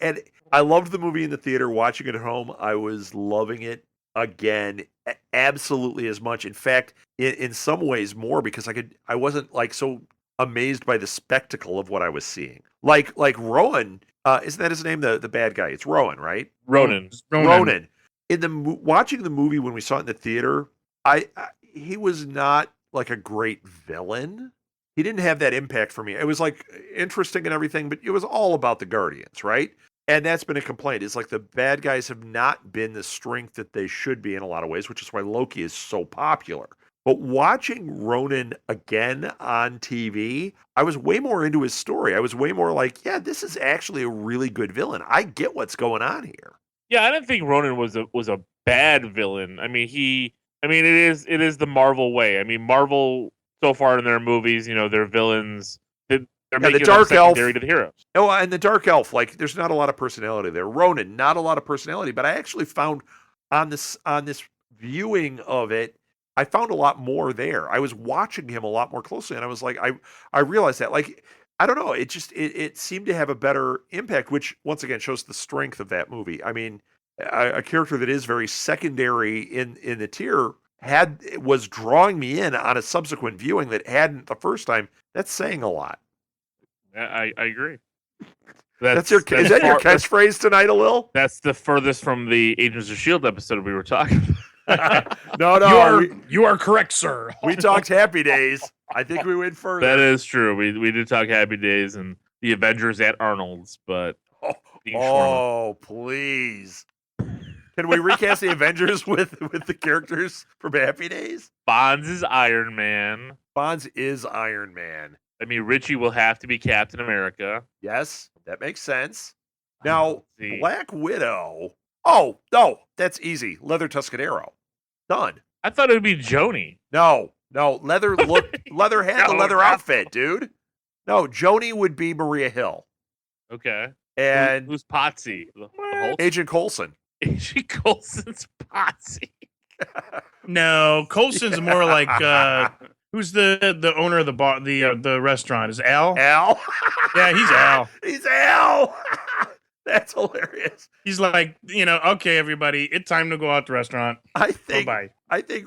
and I loved the movie in the theater. Watching it at home, I was loving it again, absolutely as much. In fact, in some ways more because I wasn't like so amazed by the spectacle of what I was seeing. Like Rowan, isn't that his name? The bad guy. It's Rowan, right? Ronan. Ronan. In watching the movie when we saw it in the theater, he was not like a great villain. He didn't have that impact for me. It was like interesting and everything, but it was all about the Guardians, right? And that's been a complaint. It's like the bad guys have not been the strength that they should be in a lot of ways, which is why Loki is so popular. But watching Ronan again on TV, I was way more into his story. I was way more like, yeah, this is actually a really good villain. I get what's going on here. Yeah, I didn't think Ronan was a bad villain. I mean, it is the Marvel way. I mean, Marvel so far in their movies, their villains, they're making the Dark them secondary to the heroes. Oh, and the Dark Elf, like there's not a lot of personality there. Ronan, not a lot of personality, but I actually found on this viewing of it, I found a lot more there. I was watching him a lot more closely, and I was like, I realized that, like, I don't know, it seemed to have a better impact, which once again shows the strength of that movie. I mean, a character that is very secondary in the tier was drawing me in on a subsequent viewing that hadn't the first time. That's saying a lot. I agree. Is that your catchphrase tonight, Alil? That's the furthest from the Agents of S.H.I.E.L.D. episode we were talking about. No. You are correct, sir. We talked Happy Days. I think we went further. That is true. We did talk Happy Days and the Avengers at Arnold's, but please. Can we recast the Avengers with the characters from Happy Days? Bonds is Iron Man. Bonds is Iron Man. I mean, Richie will have to be Captain America. Yes, that makes sense. Now, Black Widow. Oh, no, that's easy. Leather Tuscadero. Done. I thought it would be Joni. No. Leather had the leather outfit, dude. No, Joni would be Maria Hill. Okay. And who's Potsy? The Hulk? Agent Coulson. Agent Coulson's Potsy. No, Coulson's more like who's the owner of the bar, the restaurant? Is Al? Al? Yeah, he's Al. He's Al. That's hilarious. He's like, okay, everybody, it's time to go out to the restaurant. I think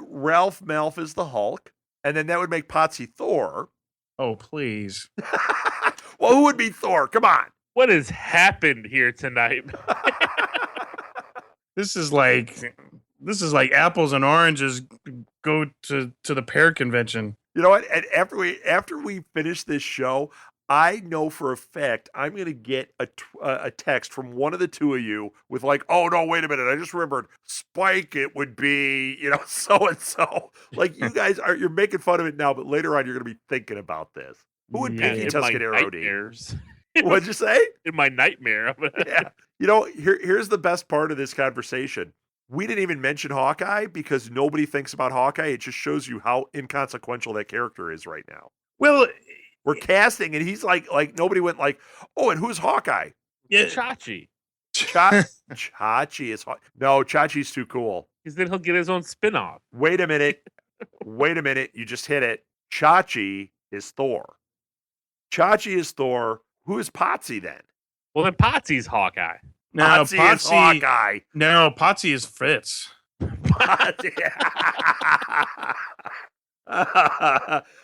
Ralph Malph is the Hulk, and then that would make Potsy Thor. Oh, please. Well, who would be Thor? Come on. What has happened here tonight? This is like apples and oranges go to the pear convention. You know what? And after we finish this show, I know for a fact I'm going to get a text from one of the two of you with like, oh, no, wait a minute. I just remembered Spike. It would be, so-and-so. Like you guys you're making fun of it now, but later on you're going to be thinking about this. Who would Pinky Tuscadero be? What'd you say? In my nightmare. Yeah. Here's the best part of this conversation. We didn't even mention Hawkeye because nobody thinks about Hawkeye. It just shows you how inconsequential that character is right now. Well, we're casting, and he's like nobody went like, oh, and who's Hawkeye? Yeah, Chachi. Chachi is no, Chachi's too cool. Because then he'll get his own spinoff. Wait a minute, you just hit it. Chachi is Thor. Chachi is Thor. Who is Potsy then? Well, then Potsy's Hawkeye. No, Potsy is Hawkeye. No, Potsy is Fritz.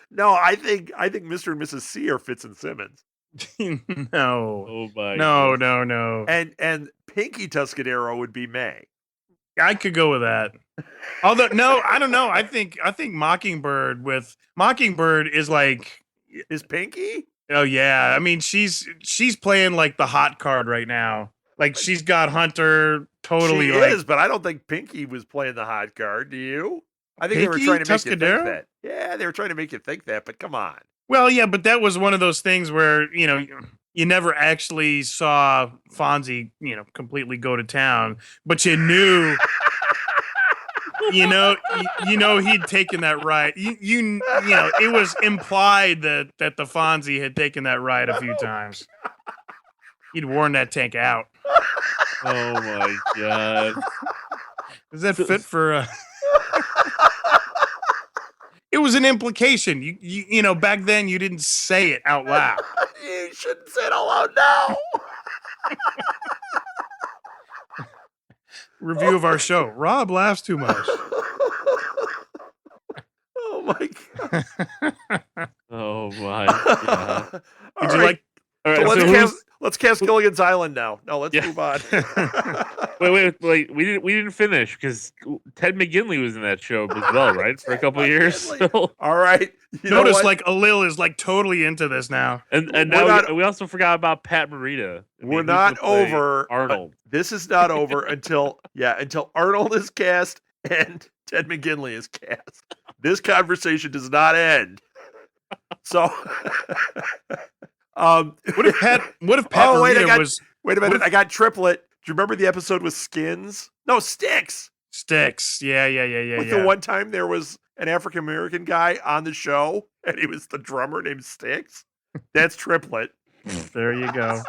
No, I think Mr. and Mrs. C are Fitz and Simmons. No. Oh my. No. And Pinky Tuscadero would be May. I could go with that. Although no, I don't know. I think Mockingbird is like is Pinky? Oh yeah. I mean she's playing like the hot card right now. Like she's got Hunter totally. She is, but I don't think Pinky was playing the hot card. Do you? I think Pinky, they were trying to make you Tuscadero? think that. Yeah, they were trying to make you think that, but come on. Well, yeah, but that was one of those things where, you never actually saw Fonzie, completely go to town, but you knew, he'd taken that ride. It was implied that the Fonzie had taken that ride a few times. He'd worn that tank out. Oh my god! Does that fit for? It was an implication. You back then you didn't say it out loud. You shouldn't say it out loud now. Review of our show. Rob laughs too much. Oh my god. Oh my god. Did you like? All right, so let's cast Gilligan's Island now. No, let's move on. wait. We didn't finish because Ted McGinley was in that show as well, right? For a couple of years. All right. Notice like Alil is like totally into this now. And now we also forgot about Pat Morita. We're not over. Arnold. This is not over until Arnold is cast and Ted McGinley is cast. This conversation does not end. So what if Pat Morita was? Wait a minute, I got triplet. Do you remember the episode with Skins? No, Sticks. Sticks. Yeah. The one time there was an African American guy on the show, and he was the drummer named Sticks. That's triplet. There you go.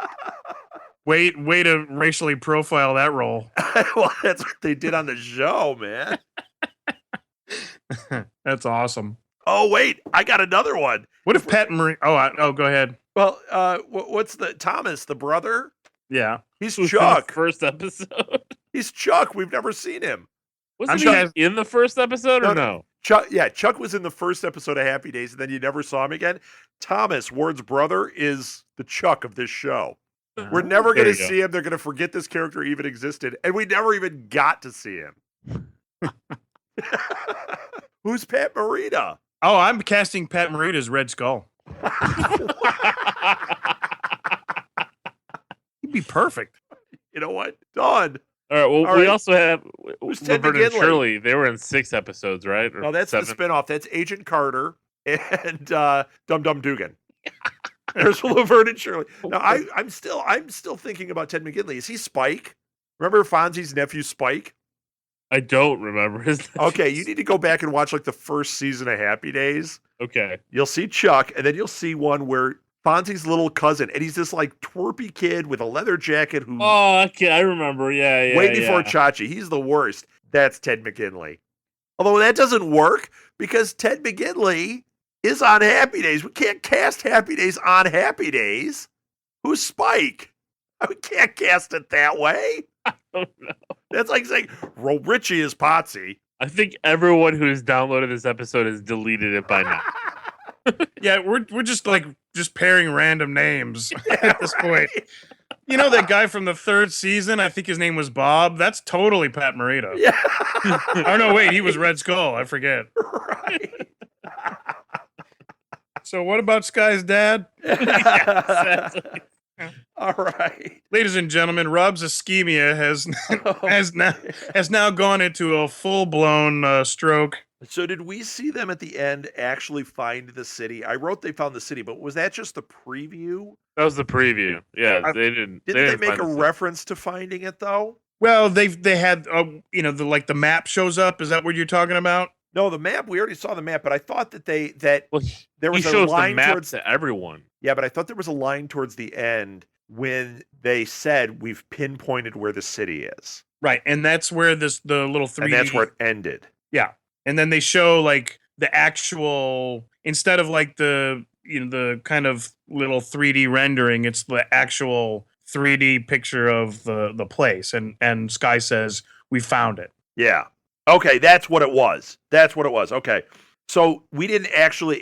Way to racially profile that role. Well, that's what they did on the show, man. That's awesome. Oh wait, I got another one. What if Pat Morita? Go ahead. Well, what's the Thomas, the brother? Yeah, he's Chuck. First episode. He's Chuck. We've never seen him. Wasn't he in the first episode or no? Chuck was in the first episode of Happy Days, and then you never saw him again. Thomas, Ward's brother, is the Chuck of this show. We're never going to see him. They're going to forget this character even existed, and we never even got to see him. Who's Pat Morita? Oh, I'm casting Pat Morita as Red Skull. He'd be perfect. You know what? Done. All right. Well, we also have Laverne and Shirley. They were in 6 episodes, right? No, that's 7? The spinoff. That's Agent Carter and Dum Dum Dugan. There's Laverne and Shirley. Now, I'm still thinking about Ted McGinley. Is he Spike? Remember Fonzie's nephew Spike? I don't remember his name. Okay, you need to go back and watch like the first season of Happy Days. Okay. You'll see Chuck, and then you'll see one where Fonzie's little cousin, and he's this like twerpy kid with a leather jacket who. Oh, okay, I remember. Yeah. Way before Chachi. He's the worst. That's Ted McGinley. Although that doesn't work because Ted McGinley is on Happy Days. We can't cast Happy Days on Happy Days. Who's Spike? We can't cast it that way. I don't know. That's like saying Richie is Potsy. I think everyone who has downloaded this episode has deleted it by now. Yeah, we're just pairing random names at this point. You know that guy from the 3rd season? I think his name was Bob. That's totally Pat Morita. Yeah. Oh no, wait, he was Red Skull. I forget. Right. So what about Sky's dad? Yeah, exactly. All right, ladies and gentlemen, Rob's ischemia has now gone into a full-blown stroke. So did we see them at the end actually find the city? I wrote they found the city, but was that just the preview? That was the preview. Yeah, they didn't. Didn't they make a reference to finding it though? Well, they had the map shows up. Is that what you're talking about? No, the map. We already saw the map, but I thought that there was a line the map towards to everyone. Yeah, but I thought there was a line towards the end when they said we've pinpointed where the city is. Right, and that's where the little 3D. And that's where it ended. Yeah, and then they show like the actual instead of like the kind of little 3D rendering, it's the actual 3D picture of the place, and Sky says we found it. Yeah. Okay, that's what it was. Okay. So we didn't actually,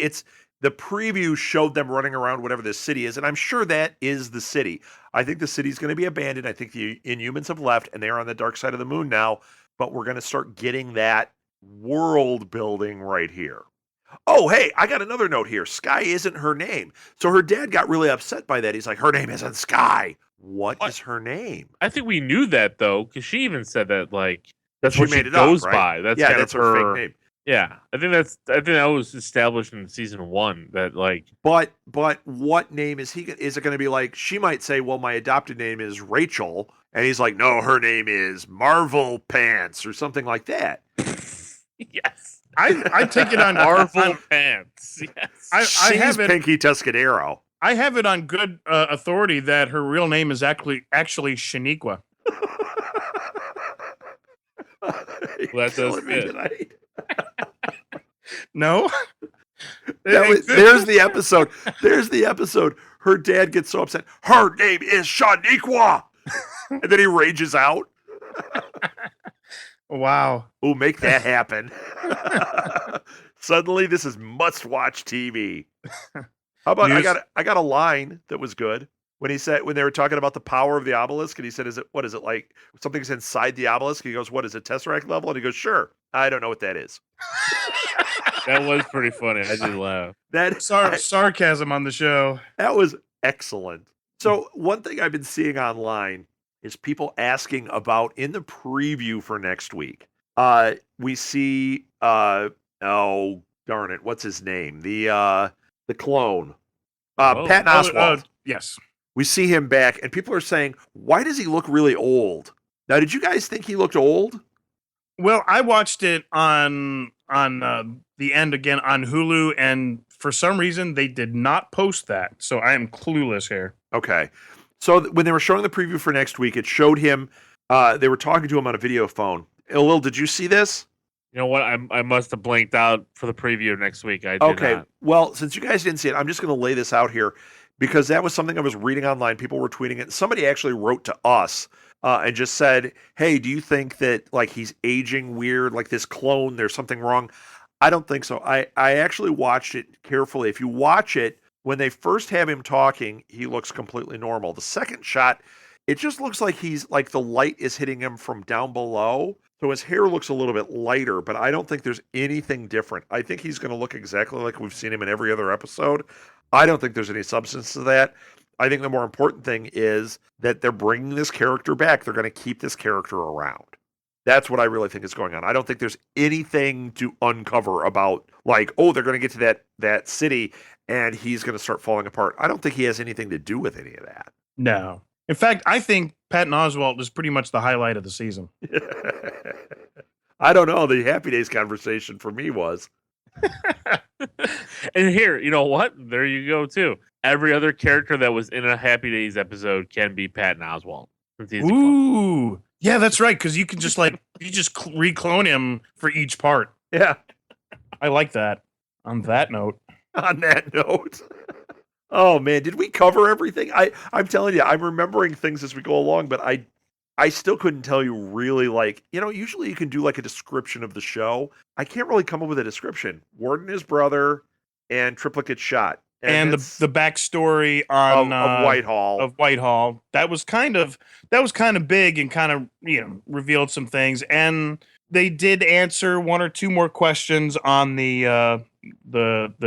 the preview showed them running around whatever this city is, and I'm sure that is the city. I think the city's going to be abandoned. I think the Inhumans have left, and they are on the dark side of the moon now, but we're going to start getting that world building right here. Oh, hey, I got another note here. Sky isn't her name. So her dad got really upset by that. He's like, her name isn't Sky. What is her name? I think we knew that, though, because she even said that, like, that's what she made it goes up, right? by. That's that's her fake name. Yeah, I think that was established in season 1 that like. But what name is he? Is it going to be like she might say, "Well, my adopted name is Rachel," and he's like, "No, her name is Marvel Pants" or something like that. Yes, I take it on Marvel Pants. Yes, I have it. Pinky Tuscadero. I have it on good authority that her real name is actually Shaniqua. Well, that does fit. No. There's the episode. There's the episode. Her dad gets so upset. Her name is Shaniqua, and then he rages out. Wow. Oh, make that happen. Suddenly, this is must-watch TV. How about I got a line that was good when they were talking about the power of the obelisk, and he said, what is it like something's inside the obelisk? He goes, what is it, Tesseract level? And he goes, sure. I don't know what that is. That was pretty funny. I did laugh. Sarcasm on the show. That was excellent. So one thing I've been seeing online is people asking about in the preview for next week. We see oh darn it, what's his name? The clone. Patton Oswalt. Yes. We see him back, and people are saying, why does he look really old? Now, did you guys think he looked old? Well, I watched it on the end again on Hulu, and for some reason they did not post that, so I am clueless here. Okay, so when they were showing the preview for next week, it showed him. They were talking to him on a video phone. Lil, did you see this? You know what? I must have blanked out for the preview next week. I did not. Well, since you guys didn't see it, I'm just going to lay this out here because that was something I was reading online. People were tweeting it. Somebody actually wrote to us and just said, "Hey, do you think that like he's aging weird, like this clone? There's something wrong." I don't think so. I actually watched it carefully. If you watch it, when they first have him talking, he looks completely normal. The second shot, it just looks like he's like the light is hitting him from down below. So his hair looks a little bit lighter, but I don't think there's anything different. I think he's going to look exactly like we've seen him in every other episode. I don't think there's any substance to that. I think the more important thing is that they're bringing this character back. They're going to keep this character around. That's what I really think is going on. I don't think there's anything to uncover about like, oh, they're going to get to that city and he's going to start falling apart. I don't think he has anything to do with any of that. No. In fact, I think Patton Oswalt is pretty much the highlight of the season. I don't know. The Happy Days conversation for me was. And here, you know what? There you go, too. Every other character that was in a Happy Days episode can be Patton Oswalt. Ooh. Yeah, that's right. Because you can just reclone him for each part. Yeah. I like that. On that note. Oh man, did we cover everything? I'm telling you, I'm remembering things as we go along, but I still couldn't tell you really like, usually you can do like a description of the show. I can't really come up with a description. Ward and his brother and Triplicate shot. And the backstory on of Whitehall. Of Whitehall. That was kind of big and kind of, revealed some things. And they did answer one or two more questions on the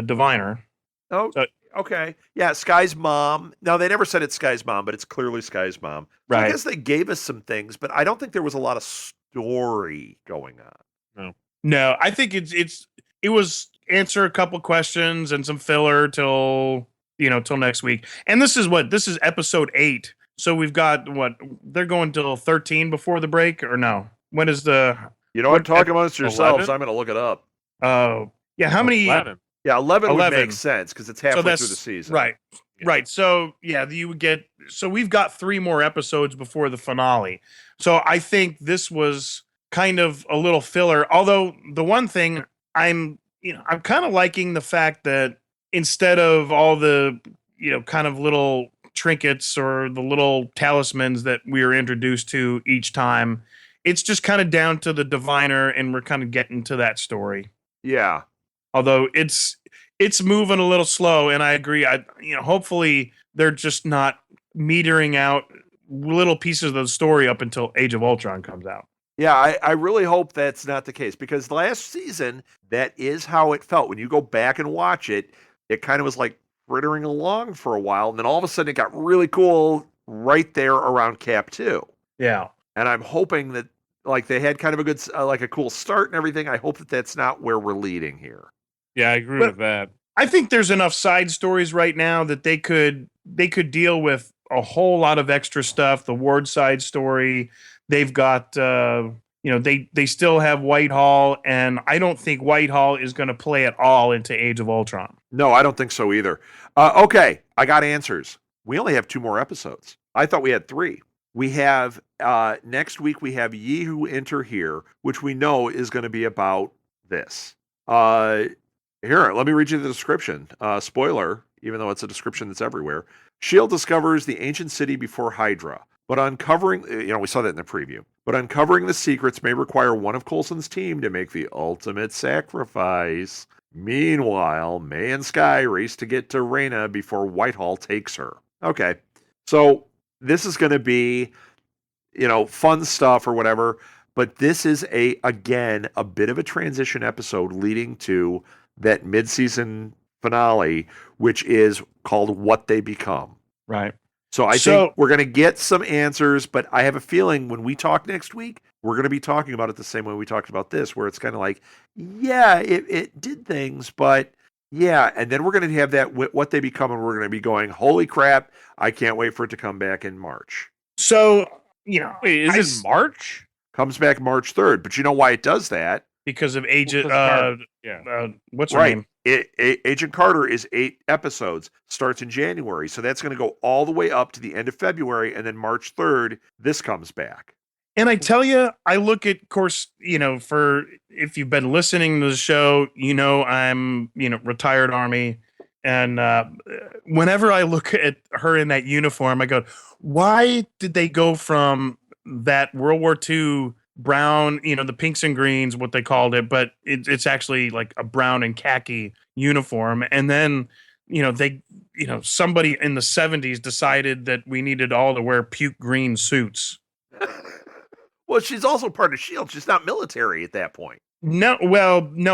diviner. Oh, so, okay. Yeah, Sky's mom. Now, they never said it's Sky's mom, but it's clearly Sky's mom. So right. I guess they gave us some things, but I don't think there was a lot of story going on. No, I think it was answer a couple questions and some filler till next week. And this is episode 8. So we've got they're going till 13 before the break or no? When is the... talk amongst yourselves. 11? I'm going to look it up. Oh, yeah. How many... 11. Yeah, 11 would make sense because it's halfway through the season. Right. Yeah. Right. So, yeah, we've got 3 more episodes before the finale. So I think this was kind of a little filler. Although the one thing I'm kind of liking the fact that instead of all the, kind of little trinkets or the little talismans that we are introduced to each time, it's just kind of down to the diviner and we're kind of getting to that story. Yeah. Although it's moving a little slow, and I agree. Hopefully they're just not metering out little pieces of the story up until Age of Ultron comes out. Yeah, I really hope that's not the case because last season that is how it felt. When you go back and watch it, it kind of was like frittering along for a while, and then all of a sudden it got really cool right there around Cap 2. Yeah, and I'm hoping that like they had kind of a good, like a cool start and everything. I hope that that's not where we're leading here. Yeah, I agree with that. I think there's enough side stories right now that they could deal with a whole lot of extra stuff. The Ward side story, they've got they still have Whitehall, and I don't think Whitehall is going to play at all into Age of Ultron. No, I don't think so either. Okay, I got answers. We only have 2 more episodes. I thought we had 3. We have next week we have Ye Who Enter Here, which we know is going to be about this. Here, let me read you the description. Spoiler, even though it's a description that's everywhere. S.H.I.E.L.D. discovers the ancient city before Hydra, but uncovering, we saw that in the preview, but uncovering the secrets may require one of Coulson's team to make the ultimate sacrifice. Meanwhile, May and Skye race to get to Raina before Whitehall takes her. Okay, so this is going to be, fun stuff or whatever, but this is again, a bit of a transition episode leading to that mid-season finale, which is called What They Become. Right. So I think we're going to get some answers, but I have a feeling when we talk next week, we're going to be talking about it the same way we talked about this, where it's kind of like, yeah, it did things, but yeah. And then we're going to have that What They Become, and we're going to be going, holy crap, I can't wait for it to come back in March. So, wait, is it March? Comes back March 3rd, but you know why it does that? Because of Agent, what's her right. name? Agent Carter is 8 episodes, starts in January. So that's going to go all the way up to the end of February. And then March 3rd, this comes back. And I tell you, I look at, of course, for if you've been listening to the show, I'm, retired Army. And whenever I look at her in that uniform, I go, why did they go from that World War II brown, the pinks and greens, what they called it, but it's actually like a brown and khaki uniform. And then, somebody in the 70s decided that we needed all to wear puke green suits. Well, she's also part of S.H.I.E.L.D. She's not military at that point. No,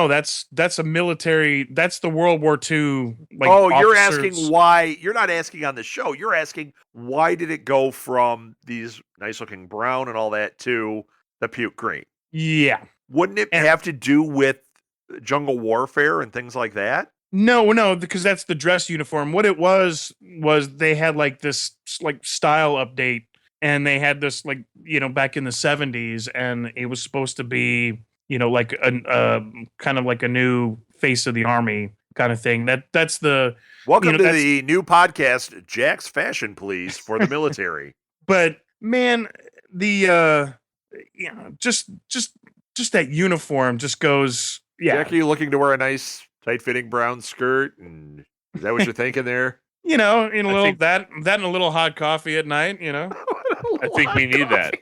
that's a military. That's the World War II. You're asking why? You're not asking on the show. You're asking why did it go from these nice looking brown and all that to the puke green? Yeah. Wouldn't it have to do with jungle warfare and things like that? No, because that's the dress uniform. What it was they had this style update, and they had this back in the 70s, and it was supposed to be like a kind of like a new face of the Army kind of thing. That's the welcome to the new podcast, Jack's Fashion Please, for the military. But man, the just that uniform just goes. Yeah, Jack, are you looking to wear a nice tight-fitting brown skirt? And is that what you're thinking there? In a little that and a little hot coffee at night. I think we need that.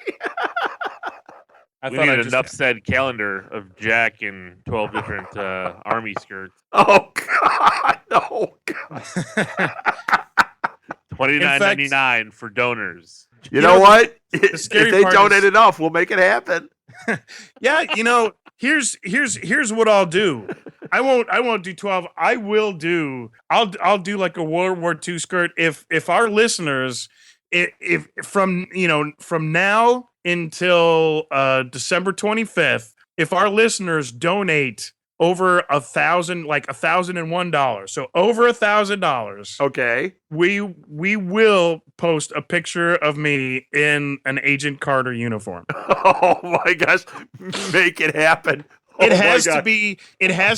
We need an upset calendar of Jack in 12 different Army skirts. Oh God! No. God. $29.99 for donors. You know what? If they donate enough, we'll make it happen. Yeah, here's what I'll do. I won't do 12. I'll do like a World War II skirt if our listeners if from now until December 25th, if our listeners donate over $1,001, so over $1,000, okay, we will post a picture of me in an Agent Carter uniform. Oh my gosh, make it happen! It has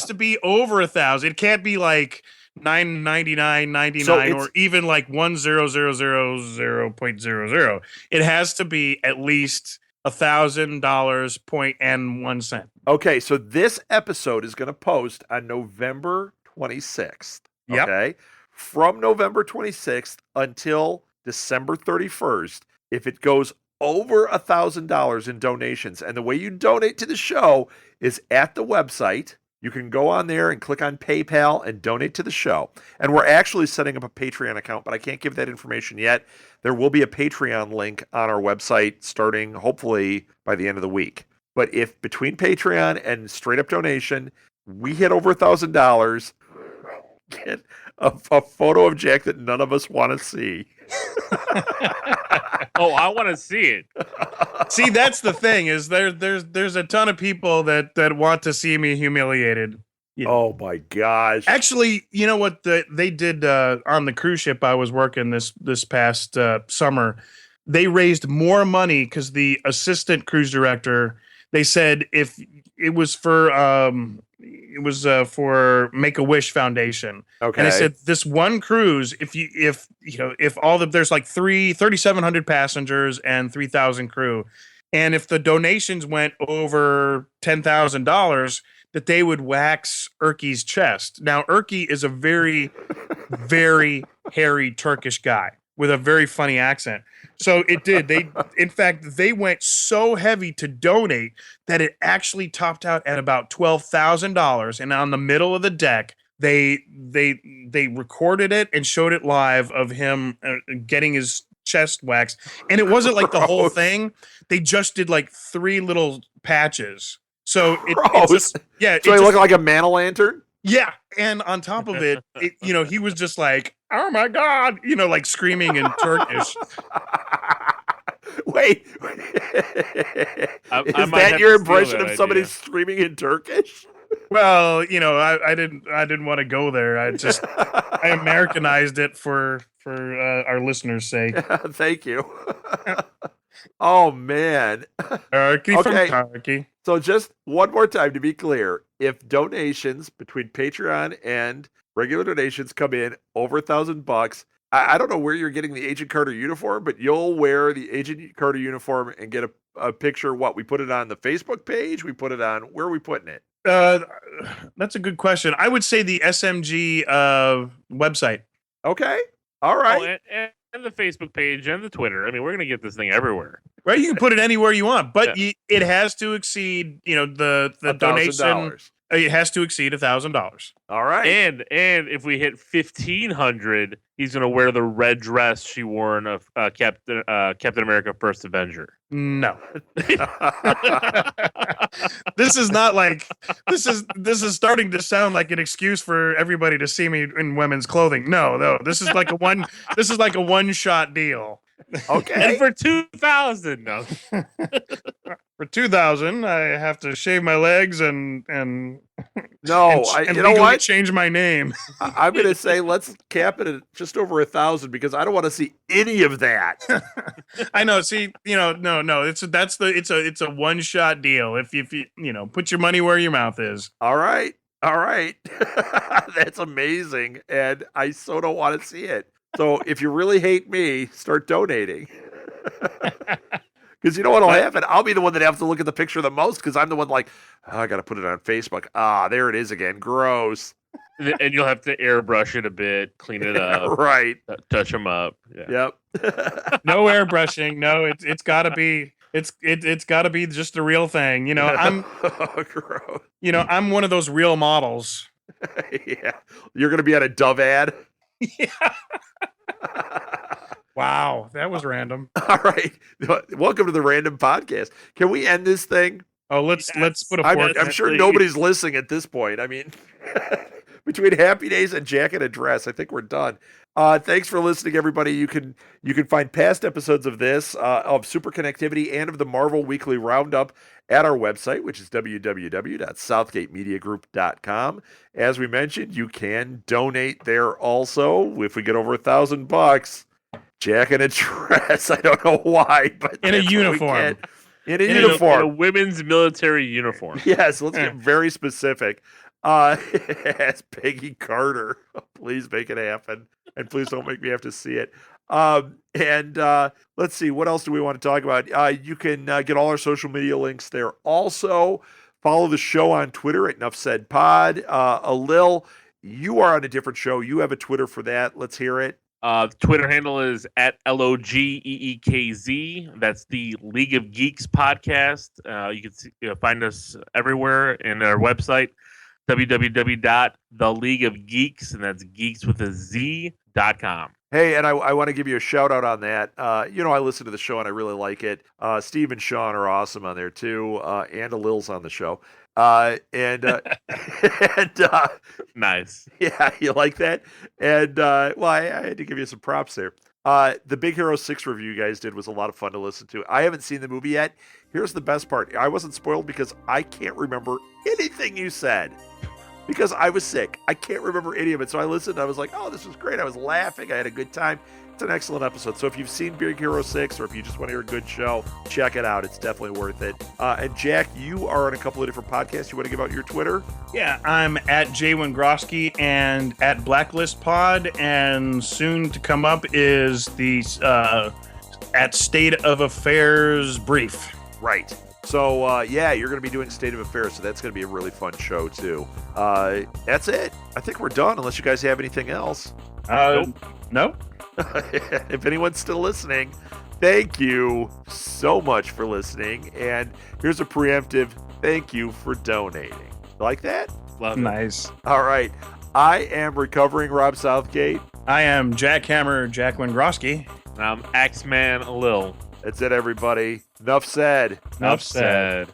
to be over 1,000. It can't be like $999.99 or even like 1,000.00. It has to be at least $1,000.01. Okay, so this episode is going to post on November 26th. Yep. Okay, from November 26th until December 31st, if it goes over $1,000 in donations, and the way you donate to the show is at the website. You can go on there and click on PayPal and donate to the show. And we're actually setting up a Patreon account, but I can't give that information yet. There will be a Patreon link on our website starting hopefully by the end of the week. But if between Patreon and straight up donation, we hit over $1,000, get a photo of Jack that none of us want to see. Oh, I want to see it. See, that's the thing is there's a ton of people that want to see me humiliated. You know. Oh my gosh! Actually, you know what they did on the cruise ship I was working this past summer. They raised more money because the assistant cruise director. They said if it was for Make-A-Wish Foundation. Okay. And they said this one cruise, if all the there's like 3,700 passengers and 3,000 crew, and if the donations went over $10,000, that they would wax Erky's chest. Now, Erky is a very, very hairy Turkish guy with a very funny accent. So it did. In fact, they went so heavy to donate that it actually topped out at about $12,000. And on the middle of the deck, they recorded it and showed it live of him getting his chest waxed. And it wasn't like the whole thing. They just did like 3 little patches. So yeah. So he looked like a man-o'-lantern? Yeah, and on top of it, he was just like, "Oh my god," like screaming in Turkish. Wait, is that your impression of somebody screaming in Turkish? Well, I didn't want to go there. I Americanized it for our listeners' sake. Thank you. Oh man, Turkey okay. From Turkey. So just one more time to be clear, if donations between Patreon and regular donations come in over $1,000, I don't know where you're getting the Agent Carter uniform, but you'll wear the Agent Carter uniform and get a picture. What, we put it on the Facebook page? We put it on, where are we putting it? That's a good question. I would say the SMG website. Okay. All right. Oh, and the Facebook page and the Twitter. I mean, we're going to get this thing everywhere. Right, you can put it anywhere you want, but it has to exceed, the donation. It has to exceed $1,000. All right, and if we hit 1,500, he's going to wear the red dress she wore in Captain America: First Avenger. No, this is not like this is starting to sound like an excuse for everybody to see me in women's clothing. No, this is like a one-shot deal. Okay. And for 2,000, no. For 2,000, I have to shave my legs and no, you know what? Change my name. I'm going to say let's cap it at just over 1,000 because I don't want to see any of that. I know. See, no. It's a one-shot deal. If you put your money where your mouth is. All right. That's amazing, and I so don't want to see it. So if you really hate me, start donating. Because you know what will happen? I'll be the one that have to look at the picture the most because I'm the one like, I got to put it on Facebook. There it is again. Gross. And you'll have to airbrush it a bit, clean it up. Right. Touch them up. Yeah. Yep. No airbrushing. No, it's got to be. It's got to be just the real thing. I'm. Gross. I'm one of those real models. Yeah. You're going to be on a Dove ad? Yeah. Wow, that was random. All right, welcome to the Random Podcast. Can we end this thing? Oh, let's put a fork. I'm sure nobody's listening at this point. I mean, between Happy Days and Jacket and Dress, I think we're done. Thanks for listening, everybody. You can find past episodes of this, of Super Connectivity, and of the Marvel Weekly Roundup at our website, which is www.southgatemediagroup.com. As we mentioned, you can donate there also if we get over $1,000. Jacket and Dress. I don't know why, but in a uniform. In a uniform. In a women's military uniform. Yes, let's get very specific. As Peggy Carter. Please make it happen. And please don't make me have to see it. And let's see, what else do we want to talk about? You can get all our social media links there. Also, follow the show on Twitter at NuffSaidPod. Alil, you are on a different show. You have a Twitter for that. Let's hear it. The Twitter handle is at LOGEEKZ. That's the League of Geeks podcast. You can find us everywhere in our website, www.theleagueofgeeks, and that's geeks with a Z.com. Hey, and I want to give you a shout out on that. I listen to the show and I really like it. Steve and Sean are awesome on there too. And Alil's on the show. Nice. Yeah, you like that? And I had to give you some props there. The Big Hero 6 review you guys did was a lot of fun to listen to. I haven't seen the movie yet. Here's the best part. I wasn't spoiled because I can't remember anything you said because I was sick. I can't remember any of it. So I listened and I was like, oh, this was great. I was laughing. I had a good time. It's an excellent episode. So if you've seen Big Hero 6 or if you just want to hear a good show, check it out. It's definitely worth it. And Jack, you are on a couple of different podcasts. You want to give out your Twitter? Yeah, I'm at jwingrosky and at Blacklist Pod. And soon to come up is the at State of Affairs Brief. Right. So, yeah, you're going to be doing State of Affairs, so that's going to be a really fun show, too. That's it. I think we're done, unless you guys have anything else. No. If anyone's still listening, thank you so much for listening. And here's a preemptive thank you for donating. Like that? Love it. Nice. All right. I am recovering Rob Southgate. I am Jackhammer Jack Wingrosky. And I'm Axeman Lil. That's it, everybody. Enough said. Enough said.